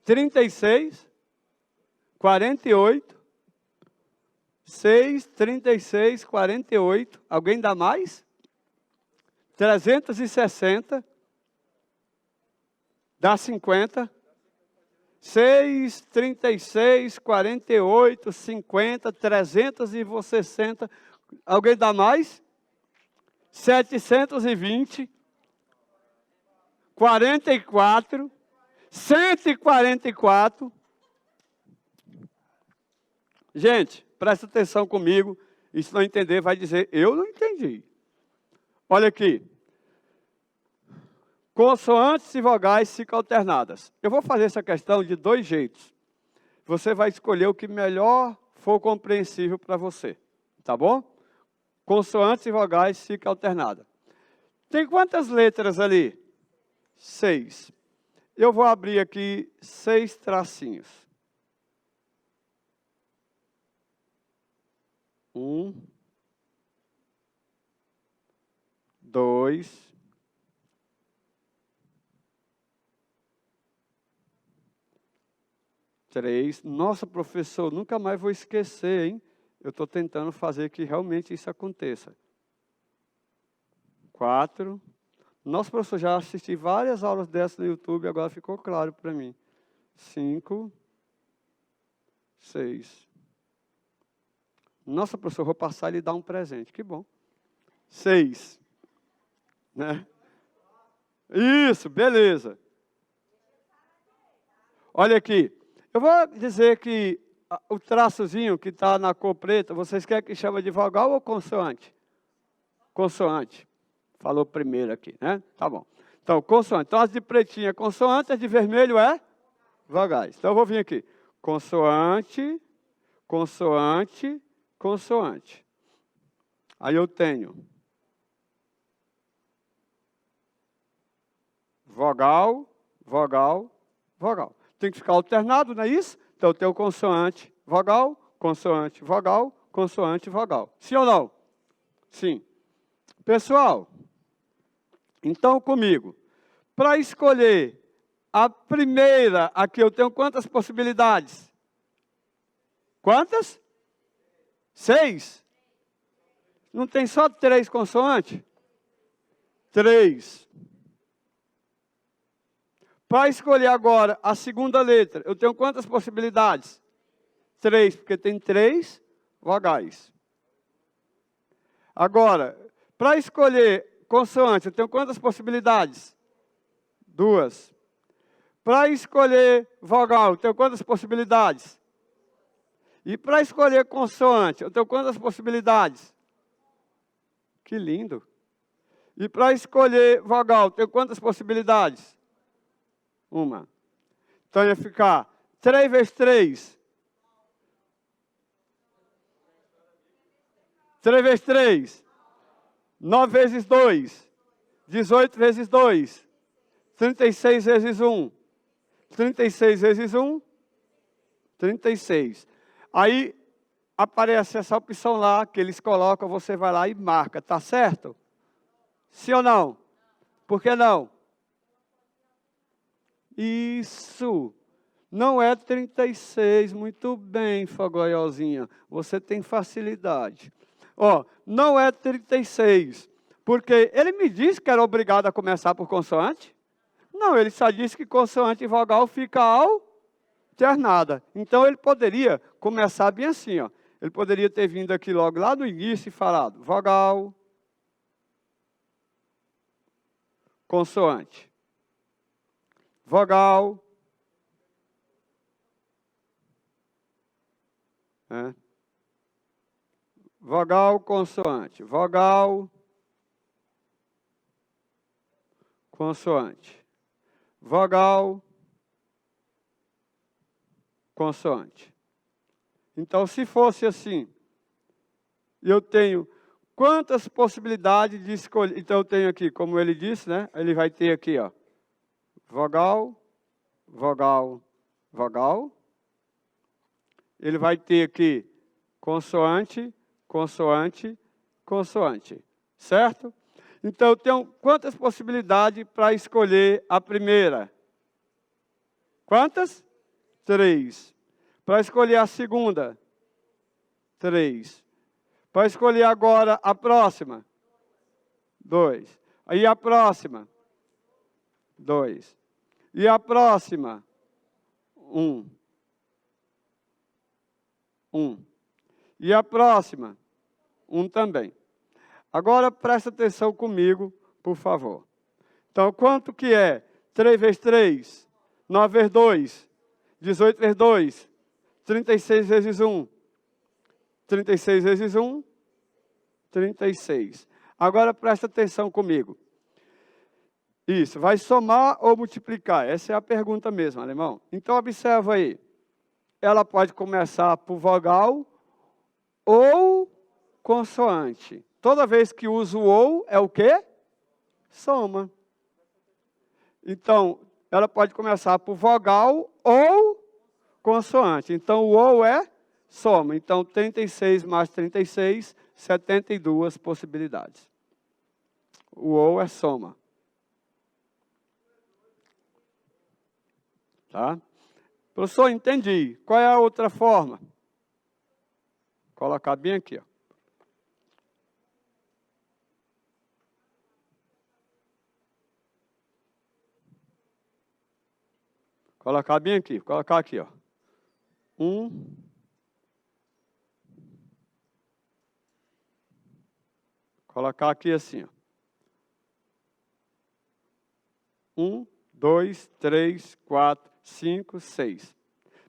36, 48, 6, 36, 48. Alguém dá mais? 360. Dá 50. 6, 36, 48, 50, 360. Alguém dá mais? 720. 44. 144. Gente, presta atenção comigo. E se não entender, vai dizer, eu não entendi. Olha aqui. Consoantes e vogais ficam alternadas. Eu vou fazer essa questão de 2 jeitos. Você vai escolher o que melhor for compreensível para você. Tá bom? Consoantes e vogais ficam alternadas. Tem quantas letras ali? 6. Eu vou abrir aqui 6 tracinhos. 1, 2, 3. Nossa, professor, nunca mais vou esquecer, hein? Eu estou tentando fazer que realmente isso aconteça. 4. Nossa, professor, já assisti várias aulas dessas no YouTube, agora ficou claro para mim. 5. 6. Nossa, professor, vou passar e lhe dar um presente. Que bom. 6. Né? Isso, beleza. Olha aqui. Eu vou dizer que o traçozinho que está na cor preta, vocês querem que chame de vogal ou consoante? Consoante. Falou primeiro aqui, né? Tá bom. Então, consoante. Então, as de pretinho é consoante, as de vermelho é vogais. Então, eu vou vir aqui. Consoante, consoante, consoante. Aí eu tenho vogal, vogal, vogal. Tem que ficar alternado, não é isso? Então, eu tenho consoante, vogal, consoante, vogal, consoante, vogal. Sim ou não? Sim. Pessoal, então comigo, para escolher a primeira, aqui eu tenho quantas possibilidades? Quantas? 6? Não tem só 3 consoantes? 3. Para escolher agora a segunda letra, eu tenho quantas possibilidades? 3, porque tem 3 vogais. Agora, para escolher consoante, eu tenho quantas possibilidades? 2. Para escolher vogal, eu tenho quantas possibilidades? E para escolher consoante, eu tenho quantas possibilidades? Que lindo. E para escolher vogal, eu tenho quantas possibilidades? 1. Então ia ficar 3 vezes 3. 3 vezes 3. 9 vezes 2. 18 vezes 2. 36 vezes 1. 36 vezes 1. 36. Aí aparece essa opção lá que eles colocam, você vai lá e marca, tá certo? Sim ou não? Por que não? Isso. Não é 36. Muito bem, Fogoialzinha. Você tem facilidade. Ó, não é 36. Porque ele me disse que era obrigado a começar por consoante. Não, ele só disse que consoante e vogal fica alternada. Então, ele poderia começar bem assim, ó. Ele poderia ter vindo aqui logo lá no início e falado vogal, consoante, vogal, né? Vogal, consoante, vogal, consoante, vogal, consoante. Então, se fosse assim, eu tenho quantas possibilidades de escolher? Então, eu tenho aqui, como ele disse, né? Ele vai ter aqui, ó, vogal, vogal, vogal. Ele vai ter aqui consoante, consoante, consoante. Certo? Então, eu tenho quantas possibilidades para escolher a primeira? Quantas? 3. Para escolher a segunda? 3. Para escolher agora a próxima? 2. Aí a próxima? 2. E a próxima? 1. 1. E a próxima? 1 também. Agora presta atenção comigo, por favor. Então, quanto que é 3 vezes 3? 9 vezes 2? 18 vezes 2? 36 vezes 1? 36 vezes 1? 36. Agora presta atenção comigo. Isso, vai somar ou multiplicar? Essa é a pergunta mesmo, alemão. Então, observa aí. Ela pode começar por vogal ou consoante. Toda vez que uso o ou, é o quê? Soma. Então, ela pode começar por vogal ou consoante. Então, o ou é soma. Então, 36 mais 36, 72 possibilidades. O ou é soma. Tá? Professor, entendi. Qual é a outra forma? colocar bem aqui, ó. Colocar bem aqui, colocar aqui, ó. 1. Colocar aqui assim, ó. 1, 2, 3, 4, 5, 6.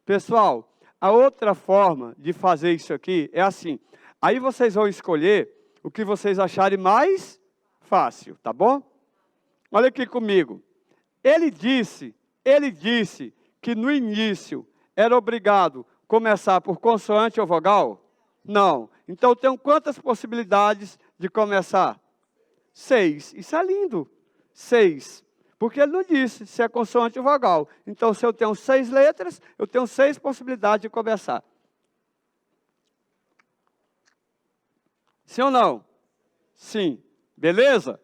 Pessoal, a outra forma de fazer isso aqui é assim. Aí vocês vão escolher o que vocês acharem mais fácil, tá bom? Olha aqui comigo. Ele disse que no início era obrigado começar por consoante ou vogal? Não. Então, tem quantas possibilidades de começar? 6. Isso é lindo. 6. Porque ele não disse se é consoante ou vogal. Então, se eu tenho 6 letras, eu tenho 6 possibilidades de começar. Sim ou não? Sim. Beleza?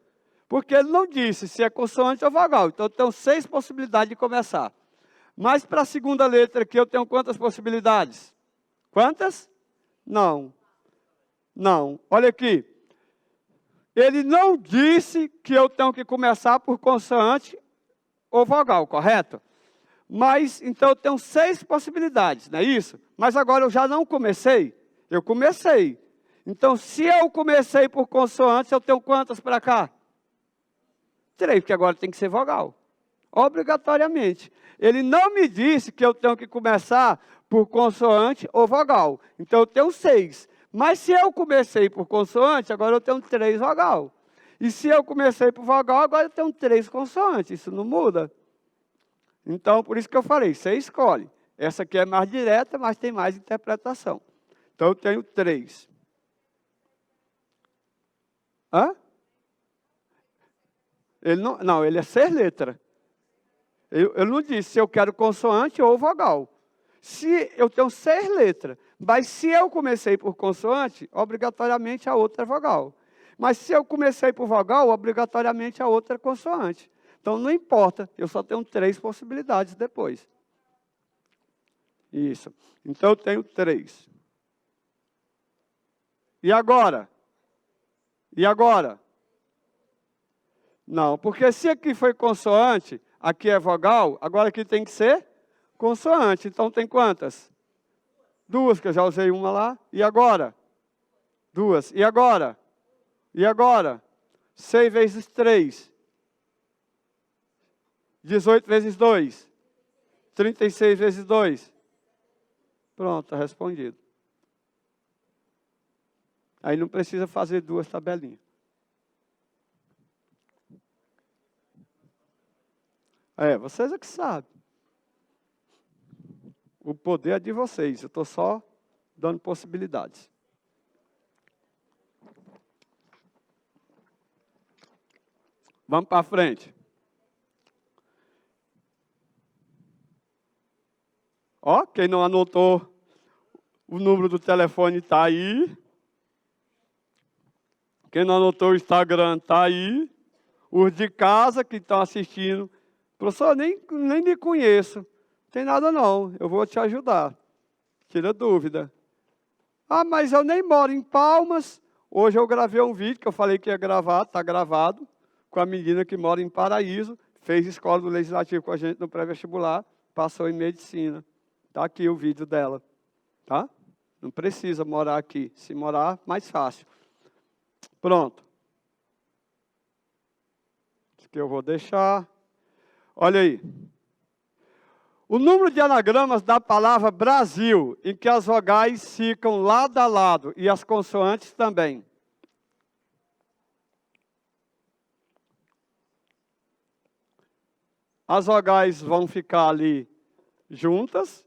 Porque ele não disse se é consoante ou vogal. Então, eu tenho 6 possibilidades de começar. Mas para a segunda letra aqui, eu tenho quantas possibilidades? Quantas? Não. Não. Olha aqui. Ele não disse que eu tenho que começar por consoante ou vogal, correto? Mas, então, eu tenho 6 possibilidades, não é isso? Mas agora eu já não comecei? Eu comecei. Então, se eu comecei por consoante, eu tenho quantas para cá? 3, porque agora tem que ser vogal. Obrigatoriamente. Ele não me disse que eu tenho que começar por consoante ou vogal. Então, eu tenho 6. Mas se eu comecei por consoante, agora eu tenho 3 vogal. E se eu comecei por vogal, agora eu tenho 3 consoantes. Isso não muda. Então, por isso que eu falei, você escolhe. Essa aqui é mais direta, mas tem mais interpretação. Então, eu tenho 3. Hã? Ele não, ele é 6 letras. Eu não disse se eu quero consoante ou vogal. Se eu tenho 6 letras, mas se eu comecei por consoante, obrigatoriamente a outra é vogal. Mas se eu comecei por vogal, obrigatoriamente a outra é consoante. Então não importa, eu só tenho 3 possibilidades depois. Isso. Então eu tenho 3. E agora? E agora? Não, porque se aqui foi consoante, aqui é vogal, agora aqui tem que ser consoante. Então tem quantas? 2, que eu já usei uma lá. E agora? 2. E agora? E agora? 6 vezes 3. 18 vezes 2. 36 vezes 2. Pronto, está respondido. Aí não precisa fazer 2 tabelinhas. Vocês é que sabem. O poder é de vocês, eu estou só dando possibilidades. Vamos para frente. Ó, quem não anotou, o número do telefone está aí. Quem não anotou o Instagram está aí. Os de casa que estão assistindo. Professor, nem me conheço. Não tem nada não, eu vou te ajudar. Tira dúvida. Ah, mas eu nem moro em Palmas. Hoje eu gravei um vídeo que eu falei que ia gravar, está gravado, com a menina que mora em Paraíso, fez escola do Legislativo com a gente no pré-vestibular, passou em medicina. Está aqui o vídeo dela. Tá? Não precisa morar aqui. Se morar, mais fácil. Pronto. Isso que eu vou deixar. Olha aí. O número de anagramas da palavra Brasil, em que as vogais ficam lado a lado e as consoantes também. As vogais vão ficar ali juntas.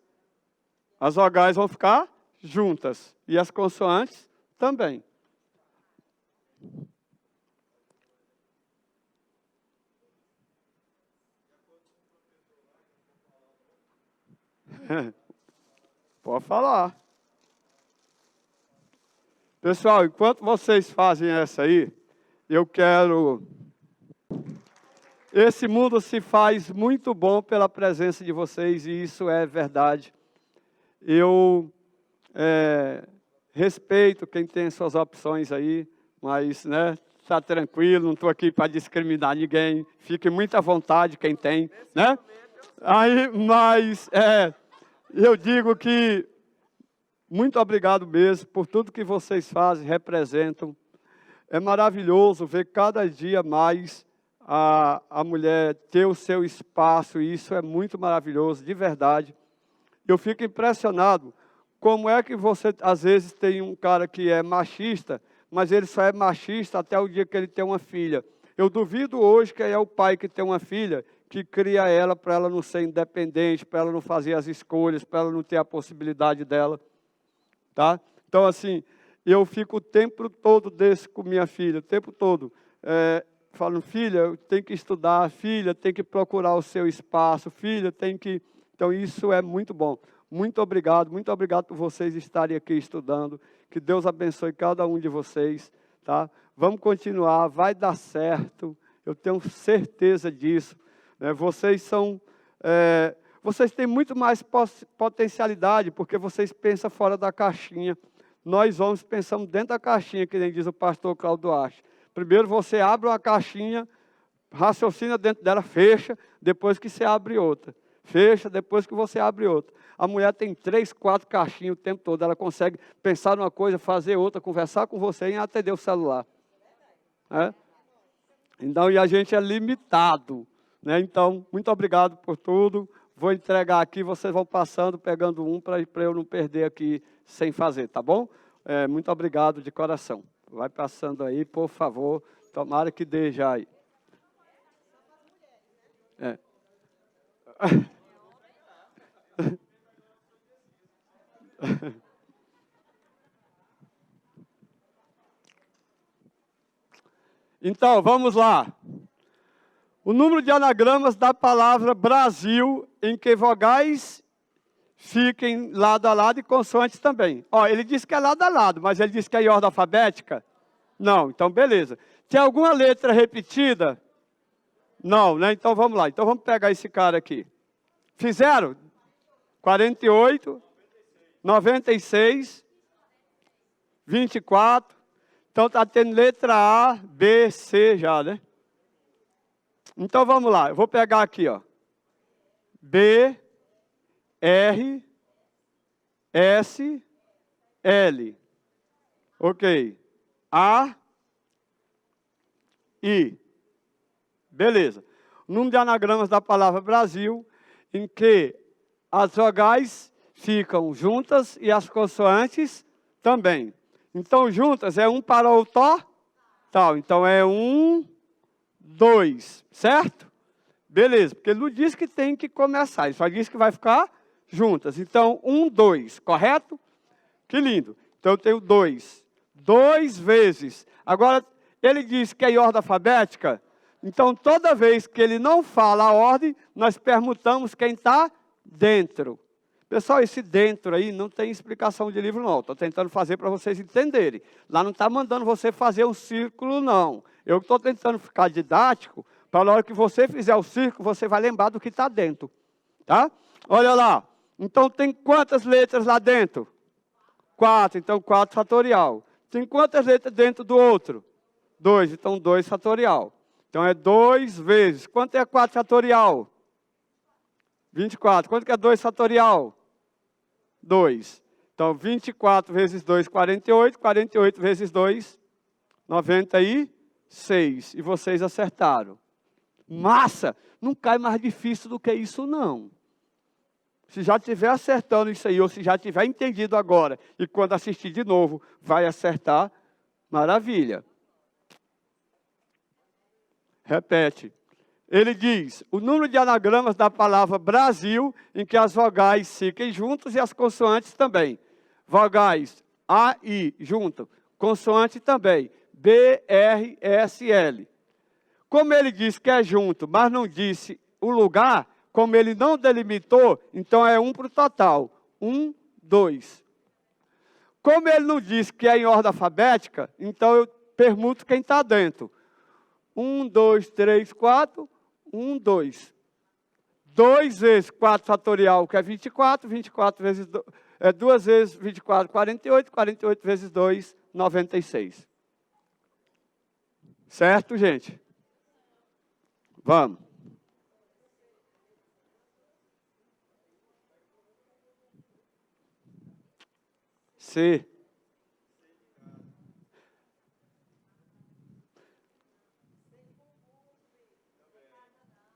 As vogais vão ficar juntas. E as consoantes também. Pode falar. Pessoal, enquanto vocês fazem essa aí, eu quero... Esse mundo se faz muito bom pela presença de vocês, e isso é verdade. Eu respeito quem tem suas opções aí, mas, né, está tranquilo, não estou aqui para discriminar ninguém. Fique muito à vontade quem tem, né? Aí, mas, eu digo que muito obrigado mesmo por tudo que vocês fazem, representam. É maravilhoso ver cada dia mais a mulher ter o seu espaço, e isso é muito maravilhoso, de verdade. Eu fico impressionado como é que você, às vezes, tem um cara que é machista, mas ele só é machista até o dia que ele tem uma filha. Eu duvido hoje que é o pai que tem uma filha, que cria ela para ela não ser independente, para ela não fazer as escolhas, para ela não ter a possibilidade dela. Tá? Então, assim, eu fico o tempo todo desse com minha filha, o tempo todo. Falando, filha, tem que estudar, filha, tem que procurar o seu espaço, filha, tem que... Então, isso é muito bom. Muito obrigado por vocês estarem aqui estudando. Que Deus abençoe cada um de vocês, tá? Vamos continuar, vai dar certo, eu tenho certeza disso. Né? Vocês têm muito mais potencialidade, porque vocês pensam fora da caixinha. Nós homens pensamos dentro da caixinha, que nem diz o pastor Cláudio Duarte. Primeiro você abre uma caixinha, raciocina dentro dela, fecha, depois que você abre outra. Fecha, depois que você abre outra. A mulher tem 3, 4 caixinhas o tempo todo. Ela consegue pensar numa coisa, fazer outra, conversar com você e atender o celular. Então, e a gente é limitado. Né? Então, muito obrigado por tudo. Vou entregar aqui, vocês vão passando, pegando um, para eu não perder aqui sem fazer, tá bom? Muito obrigado de coração. Vai passando aí, por favor. Tomara que dê já aí. Então, vamos lá. O número de anagramas da palavra Brasil, em que vogais fiquem lado a lado e consoantes também. Ó, ele disse que é lado a lado, mas ele disse que é em ordem alfabética? Não, então beleza. Tem alguma letra repetida? Não, né? Então vamos lá. Então vamos pegar esse cara aqui. Fizeram? 48, 96, 24. Então está tendo letra A, B, C já, né? Então vamos lá. Eu vou pegar aqui, ó. B, R, S, L. Ok. A, I. Beleza. O número de anagramas da palavra Brasil, em que as vogais ficam juntas e as consoantes também. Então, juntas é um para o total. Então, é 1, 2, certo? Beleza, porque ele não diz que tem que começar, ele só diz que vai ficar juntas. Então, 1, 2, correto? Que lindo. Então, eu tenho 2. 2 vezes. Agora, ele diz que é em ordem alfabética. Então, toda vez que ele não fala a ordem, nós permutamos quem está dentro. Pessoal, esse dentro aí não tem explicação de livro, não. Estou tentando fazer para vocês entenderem. Lá não está mandando você fazer um círculo, não. Eu estou tentando ficar didático, para na hora que você fizer o círculo, você vai lembrar do que está dentro. Tá? Olha lá. Então, tem quantas letras lá dentro? 4. Então, 4 fatorial. Tem quantas letras dentro do outro? 2. Então, 2 fatorial. Então, é 2 vezes. Quanto é 4 fatorial? 24. Quanto que é 2 fatorial? 2. Então, 24 vezes 2, 48. 48 vezes 2, 96. E vocês acertaram. Massa! Não cai mais difícil do que isso, não. Se já estiver acertando isso aí, ou se já tiver entendido agora, e quando assistir de novo, vai acertar, maravilha. Repete. Ele diz, o número de anagramas da palavra Brasil, em que as vogais fiquem juntas e as consoantes também. Vogais A, I, junto. Consoante também. B, R, S, L. Como ele disse que é junto, mas não disse o lugar, como ele não delimitou, então é 1 para o total. 1, 2. Como ele não disse que é em ordem alfabética, então eu permuto quem está dentro. 1, 2, 3, 4... 1, 2. 2 vezes 4 fatorial, que é 24. 24 vezes 2 vezes 24, 48. 48 vezes 2, 96. Certo, gente? Vamos. C.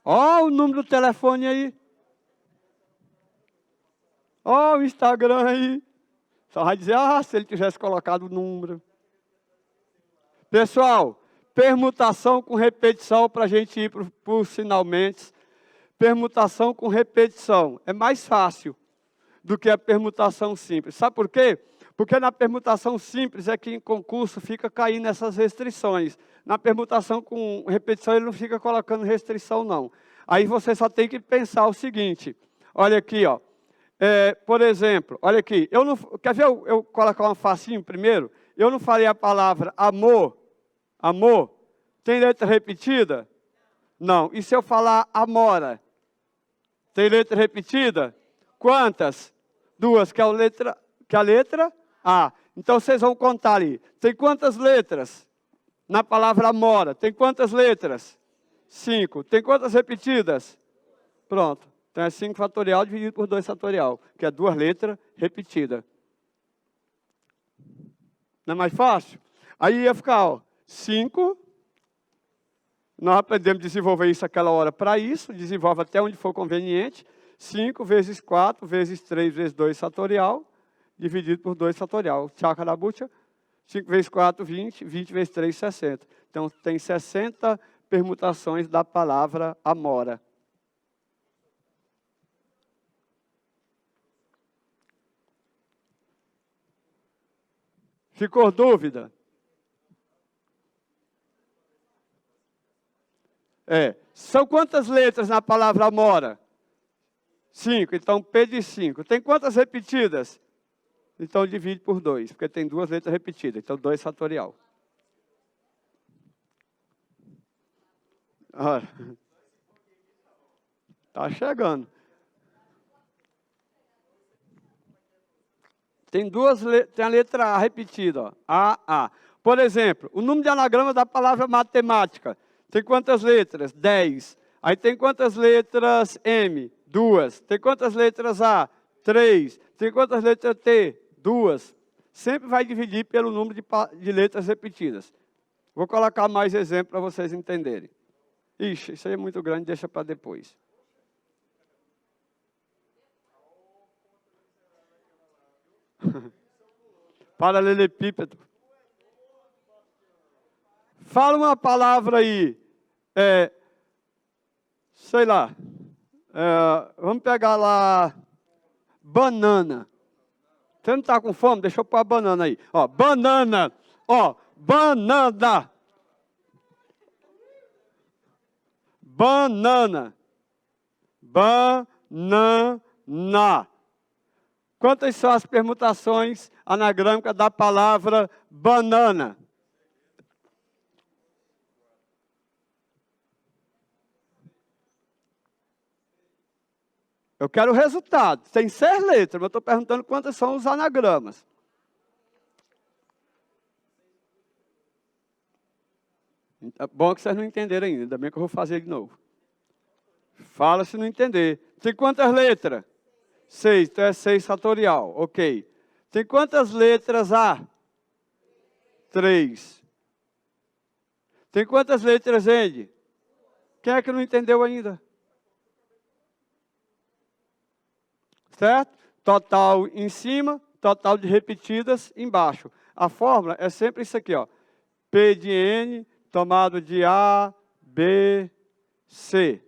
Ó o número do telefone aí. Ó o Instagram aí. Só vai dizer, se ele tivesse colocado o número. Pessoal, permutação com repetição para a gente ir para os finalmente. Permutação com repetição é mais fácil do que a permutação simples. Sabe por quê? Porque na permutação simples é que em concurso fica caindo essas restrições. Na permutação com repetição ele não fica colocando restrição não. Aí você só tem que pensar o seguinte. Olha aqui, ó. Por exemplo, olha aqui. Quer ver eu colocar uma facinho primeiro? Eu não falei a palavra amor. Amor. Tem letra repetida? Não. E se eu falar amora? Tem letra repetida? Quantas? 2, que é a letra A. Então, vocês vão contar ali. Tem quantas letras na palavra amora? Tem quantas letras? 5. Tem quantas repetidas? Pronto. Então, é 5 fatorial dividido por 2 fatorial, que é 2 letras repetidas. Não é mais fácil? Aí ia ficar, 5. Nós aprendemos a desenvolver isso aquela hora para isso. Desenvolve até onde for conveniente. 5 vezes 4 vezes 3 vezes 2 fatorial, dividido por 2 fatorial. Tchacarabucha, 5 vezes 4, 20. 20 vezes 3, 60. Então, tem 60 permutações da palavra amora. Ficou dúvida? São quantas letras na palavra amora? 5, então P de 5. Tem quantas repetidas? Então divide por 2, porque tem 2 letras repetidas. Então 2 fatorial. Tá chegando. Tem a letra A repetida, ó. A. Por exemplo, o número de anagrama da palavra matemática. Tem quantas letras? 10. Aí tem quantas letras M? 2. Tem quantas letras A? 3. Tem quantas letras T? 2. Sempre vai dividir pelo número de letras repetidas. Vou colocar mais exemplos para vocês entenderem. Ixi, isso aí é muito grande, deixa para depois. Paralelepípedo. Fala uma palavra aí. Sei lá. Vamos pegar lá. Banana. Você não está com fome? Deixa eu pôr a banana aí. Ó, banana. Ó, banana. Banana. Banana. Quantas são as permutações anagrâmicas da palavra banana? Eu quero o resultado. Tem 6 letras, mas eu estou perguntando quantas são os anagramas. É bom que vocês não entenderam ainda, ainda bem que eu vou fazer de novo. Fala se não entender. Tem quantas letras? 6, então é 6 fatorial, ok. Tem quantas letras A? 3. Tem quantas letras N? Quem é que não entendeu ainda? Certo? Total em cima, total de repetidas embaixo. A fórmula é sempre isso aqui, ó. P de N, tomado de A, B, C.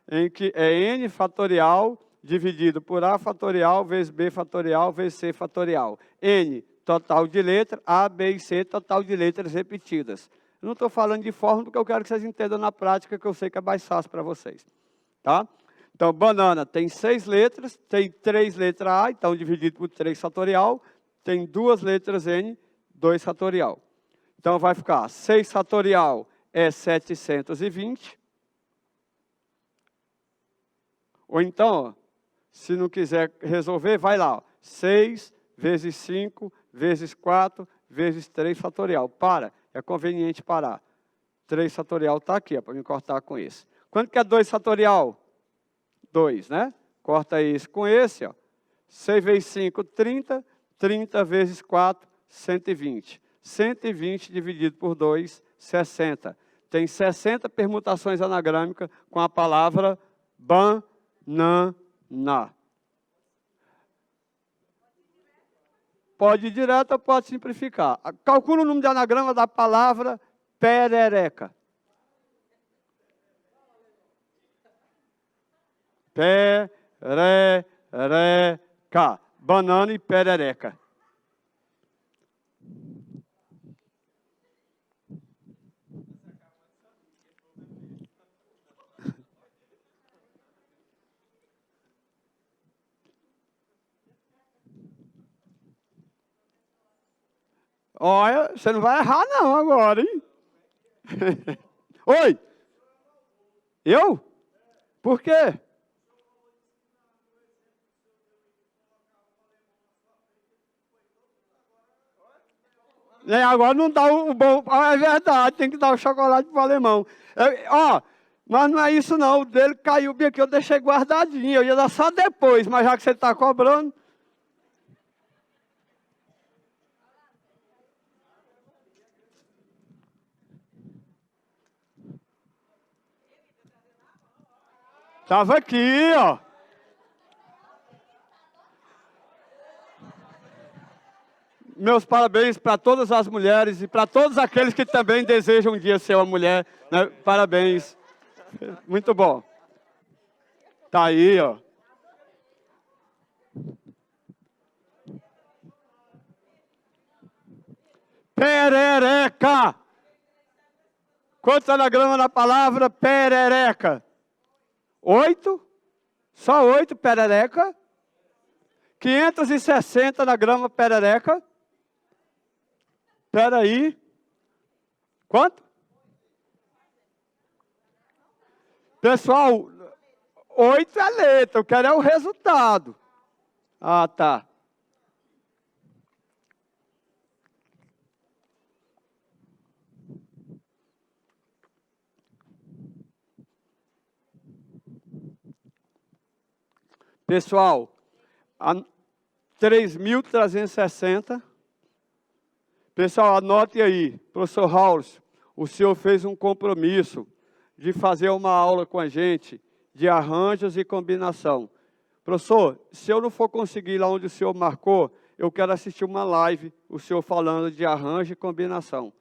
Em que é N fatorial dividido por A fatorial vezes B fatorial vezes C fatorial. N, total de letras, A, B e C, total de letras repetidas. Eu não estou falando de fórmula porque eu quero que vocês entendam na prática, que eu sei que é mais fácil para vocês. Tá? Então, banana tem 6 letras, tem 3 letras A, então dividido por 3 fatorial, tem 2 letras N, 2 fatorial. Então, vai ficar 6 fatorial é 720. Ou então, ó, se não quiser resolver, vai lá. Ó, 6 vezes 5 vezes 4 vezes 3 fatorial. Para, é conveniente parar. 3 fatorial está aqui, para me cortar com esse. Quanto que é 2 fatorial? 2, né? Corta esse com esse, ó. 6 vezes 5, 30. 30 vezes 4, 120. 120 dividido por 2, 60. Tem 60 permutações anagrâmicas com a palavra banana. Pode ir direto ou pode simplificar. Calcula o número de anagrama da palavra perereca. Perereca. Banana e perereca. Olha, você não vai errar não agora, hein? Oi? Eu? Por quê? Agora não dá o bom. É verdade, tem que dar o chocolate para o alemão. Mas não é isso não. O dele caiu bem aqui, eu deixei guardadinho. Eu ia dar só depois, mas já que você está cobrando. Estava aqui, ó. Meus parabéns para todas as mulheres e para todos aqueles que também desejam um dia ser uma mulher. Né? Parabéns. Muito bom. Tá aí, ó. Perereca. Quantos anagramas na palavra perereca? 8? Só 8 perereca? 560 anagrama perereca? Espera aí. Quanto? Pessoal, 8 é letra, eu quero é o resultado. Ah, tá. Pessoal, 3.360. Pessoal, anote aí, professor Raul, o senhor fez um compromisso de fazer uma aula com a gente de arranjos e combinação. Professor, se eu não for conseguir lá onde o senhor marcou, eu quero assistir uma live, o senhor falando de arranjo e combinação.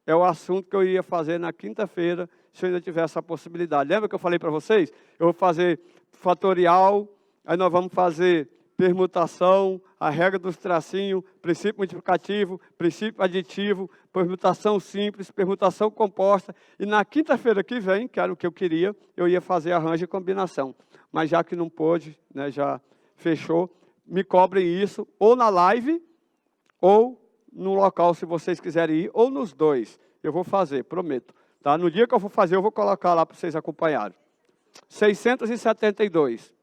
É o assunto que eu ia fazer na quinta-feira, se eu ainda tivesse essa possibilidade. Lembra que eu falei para vocês? Eu vou fazer fatorial, aí nós vamos fazer permutação, a regra dos tracinhos, princípio multiplicativo, princípio aditivo, permutação simples, permutação composta. E na quinta-feira que vem, que era o que eu queria, eu ia fazer arranjo e combinação. Mas já que não pôde, né, já fechou, me cobrem isso ou na live, ou no local, se vocês quiserem ir, ou nos dois. Eu vou fazer, prometo. Tá? No dia que eu for fazer, eu vou colocar lá para vocês acompanharem. 672.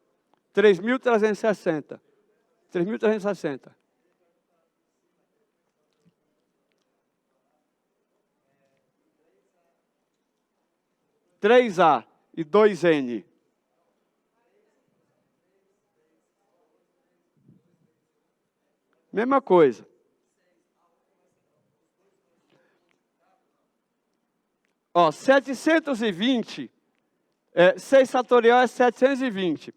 3.360. 3.360. 3A e 2N. Mesma coisa. Ó, 720, 6 fatorial é 720.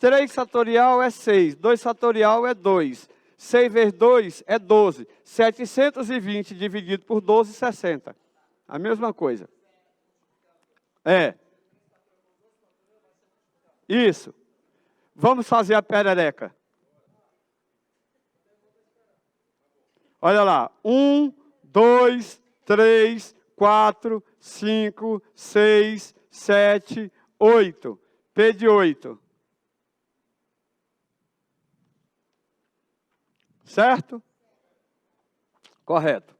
3 fatorial é 6, 2 fatorial é 2. 6 vezes 2 é 12. 720 dividido por 12, 60. A mesma coisa. É. Isso. Vamos fazer a perereca. Olha lá. 1, 2, 3, 4, 5, 6, 7, 8. P de 8. Certo? Correto.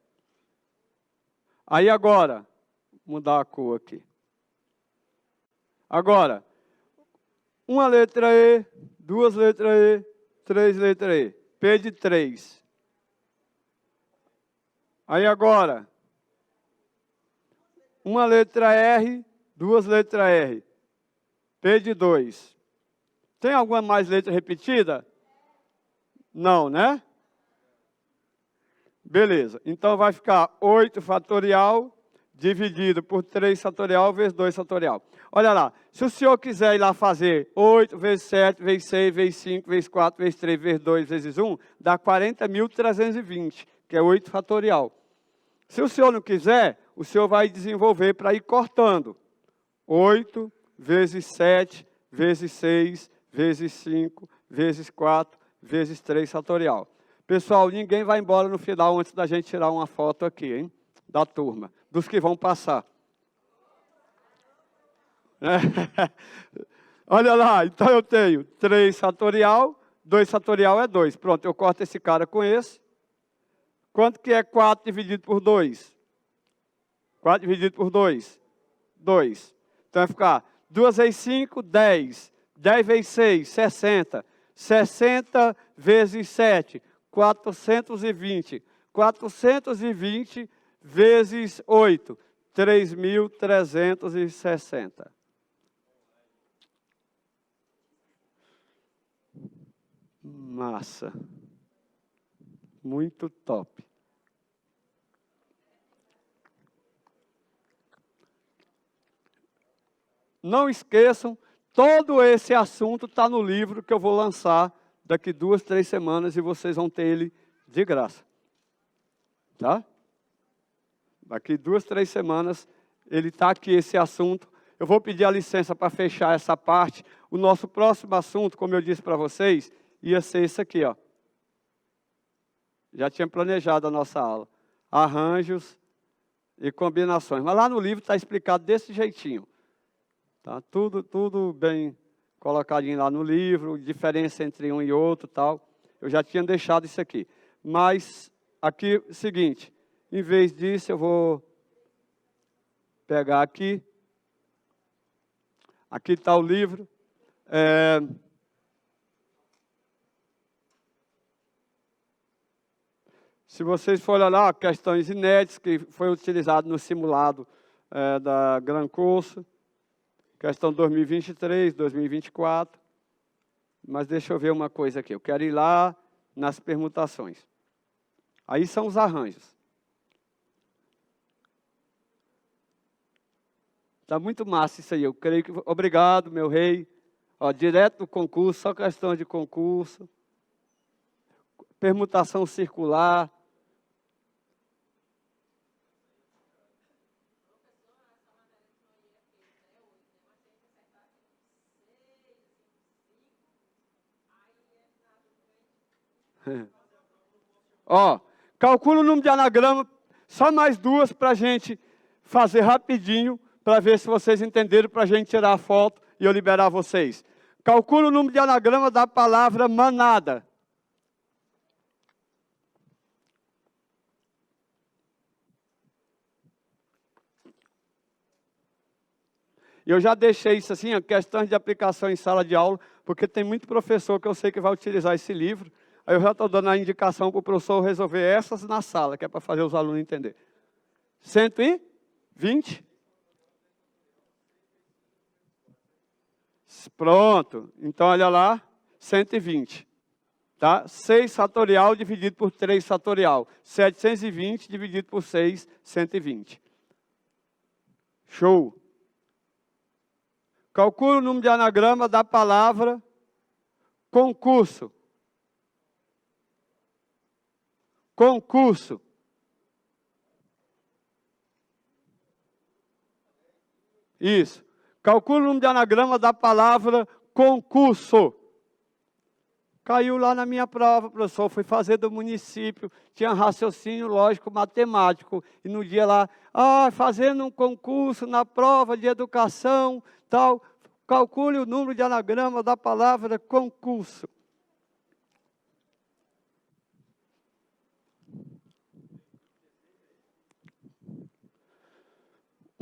Aí agora, mudar a cor aqui. Agora, uma letra E, duas letras E, três letras E. P de 3. Aí agora, uma letra R, duas letras R. P de 2. Tem alguma mais letra repetida? Não, né? Beleza. Então vai ficar 8 fatorial dividido por 3 fatorial vezes 2 fatorial. Olha lá, se o senhor quiser ir lá fazer 8 vezes 7, vezes 6, vezes 5, vezes 4, vezes 3, vezes 2, vezes 1, dá 40.320, que é 8 fatorial. Se o senhor não quiser, o senhor vai desenvolver para ir cortando. 8 vezes 7, vezes 6, vezes 5, vezes 4, vezes 3 fatorial. Pessoal, ninguém vai embora no final antes da gente tirar uma foto aqui, hein? Da turma, dos que vão passar. Olha lá, então eu tenho 3 fatorial, 2 fatorial é 2. Pronto, eu corto esse cara com esse. Quanto que é 4 dividido por 2? 4 dividido por 2? 2. Então vai ficar 2 vezes 5, 10. 10 vezes 6, 60. 60 vezes 7, 420. 420 vezes 8, 3.360. Massa. Muito top. Não esqueçam, todo esse assunto está no livro que eu vou lançar daqui 2, 3 semanas e vocês vão ter ele de graça. Tá? Daqui 2, 3 semanas ele está aqui, esse assunto. Eu vou pedir a licença para fechar essa parte. O nosso próximo assunto, como eu disse para vocês, ia ser esse aqui, ó. Já tinha planejado a nossa aula. Arranjos e combinações. Mas lá no livro está explicado desse jeitinho. Tá? Tudo bem colocadinho lá no livro, diferença entre um e outro tal. Eu já tinha deixado isso aqui. Mas aqui é o seguinte, em vez disso eu vou pegar aqui. Aqui está o livro. Se vocês forem olhar questões inéditas que foi utilizado no simulado da Gran Curso, questão 2023, 2024. Mas deixa eu ver uma coisa aqui. Eu quero ir lá nas permutações. Aí são os arranjos. Está muito massa isso aí. Eu creio que... Obrigado, meu rei. Ó, direto do concurso, só questão de concurso. Permutação circular. Ó, calcula o número de anagrama, só mais 2 para a gente fazer rapidinho, para ver se vocês entenderam, para a gente tirar a foto e eu liberar vocês. Calcula o número de anagrama da palavra manada. Eu já deixei isso assim, questões de aplicação em sala de aula, porque tem muito professor que eu sei que vai utilizar esse livro. Aí eu já estou dando a indicação para o professor resolver essas na sala, que é para fazer os alunos entender. 120? Pronto. Então, olha lá, 120. Tá? 6 fatorial dividido por 3 fatorial. 720 dividido por 6, 120. Show. Calcula o número de anagrama da palavra concurso. Concurso. Isso. Calcula o número de anagrama da palavra concurso. Caiu lá na minha prova, professor. Fui fazer do município. Tinha raciocínio lógico matemático. E no dia lá, fazendo um concurso na prova de educação, tal. Calcule o número de anagrama da palavra concurso.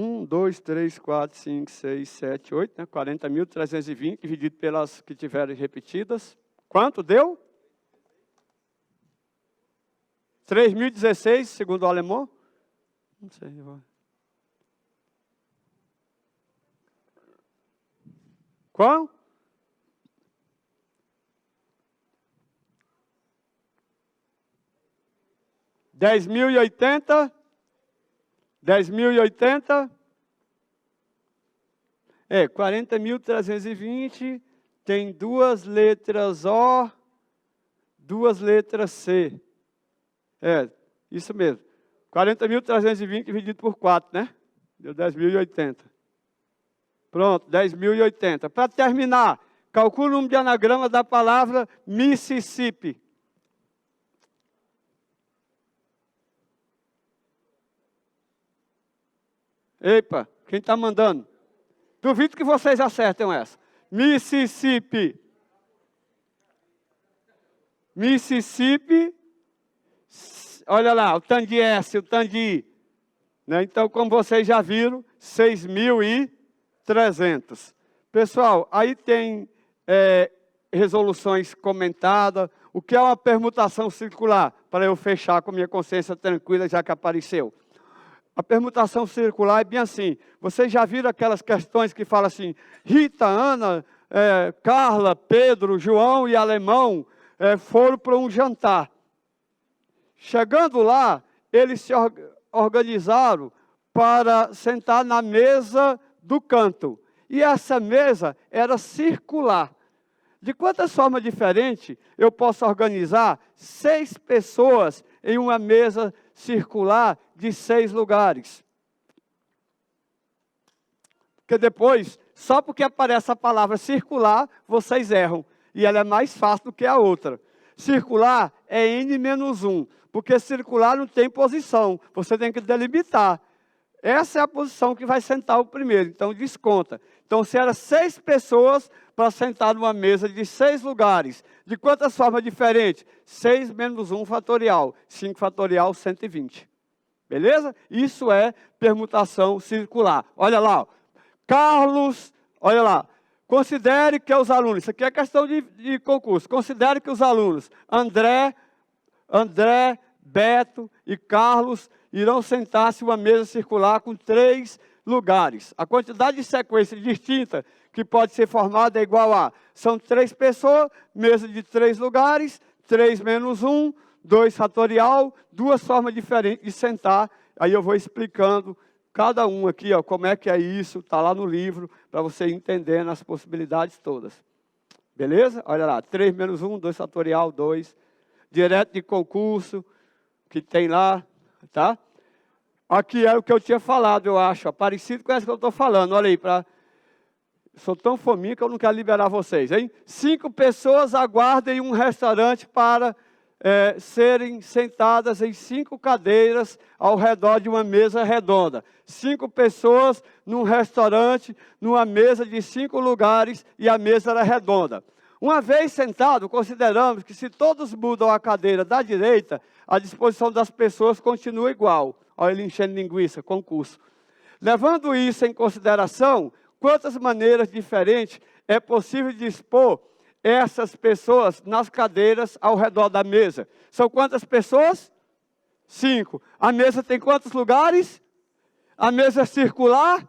Um, 2, 3, 4, 5, 6, 7, 8, né? 40.320, dividido pelas que tiverem repetidas. Quanto deu? 3.016, segundo o alemão. Não sei. Qual? $10.080. 10.080. 40.320. Tem 2 letras O, 2 letras C. Isso mesmo. 40.320 dividido por 4, né? Deu 10.080. Pronto, 10.080. Para terminar, calcule o número de anagrama da palavra Mississippi. Epa, quem está mandando? Duvido que vocês acertem essa. Mississippi. Mississippi. Olha lá, o tanto de S, o tanto de I. Né? Então, como vocês já viram, 6.300. Pessoal, aí tem resoluções comentadas. O que é uma permutação circular? Para eu fechar com minha consciência tranquila, já que apareceu. A permutação circular é bem assim. Vocês já viram aquelas questões que falam assim, Rita, Ana, Carla, Pedro, João e Alemão foram para um jantar. Chegando lá, eles se organizaram para sentar na mesa do canto. E essa mesa era circular. De quantas formas diferentes eu posso organizar 6 pessoas em uma mesa circular de 6 lugares? Porque depois, só porque aparece a palavra circular, vocês erram. E ela é mais fácil do que a outra. Circular é N-1, porque circular não tem posição. Você tem que delimitar. Essa é a posição que vai sentar o primeiro, então desconta. Então, se era 6 pessoas para sentar numa mesa de 6 lugares, de quantas formas diferentes? 6 menos 1 fatorial, 5 fatorial, 120. Beleza? Isso é permutação circular. Olha lá, ó. Carlos, olha lá. Considere que os alunos, isso aqui é questão de concurso, considere que os alunos André, Beto e Carlos irão sentar-se em uma mesa circular com 3 lugares. A quantidade de sequência distinta que pode ser formada é igual a, são 3 pessoas, mesa de 3 lugares, 3 menos 1, 2 fatorial, 2 formas diferentes de sentar. Aí eu vou explicando cada um aqui, ó, como é que é isso, está lá no livro, para você entender as possibilidades todas. Beleza? Olha lá, 3 menos 1, 2 fatorial, 2. Direto de concurso, que tem lá, tá? Aqui é o que eu tinha falado, eu acho, ó, parecido com essa que eu estou falando. Olha aí, sou tão fominha que eu não quero liberar vocês, hein? 5 pessoas aguardam em um restaurante para serem sentadas em 5 cadeiras ao redor de uma mesa redonda. 5 pessoas num restaurante, numa mesa de 5 lugares e a mesa era redonda. Uma vez sentado, consideramos que se todos mudam a cadeira da direita, a disposição das pessoas continua igual. Olha ele enchendo linguiça, concurso. Levando isso em consideração, quantas maneiras diferentes é possível dispor essas pessoas nas cadeiras ao redor da mesa? São quantas pessoas? 5. A mesa tem quantos lugares? A mesa é circular?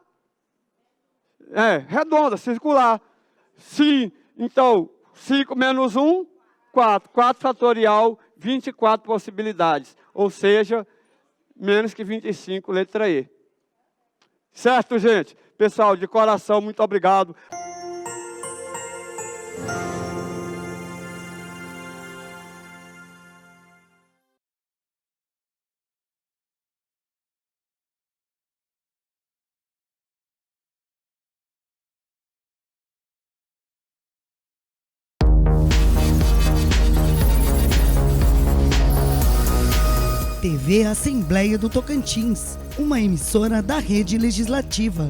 Redonda, circular. Sim, então, 5 menos 1, 4. 4 fatorial, 24 possibilidades. Ou seja, menos que 25, letra E. Certo, gente? Pessoal, de coração, muito obrigado. TV Assembleia do Tocantins, uma emissora da Rede Legislativa.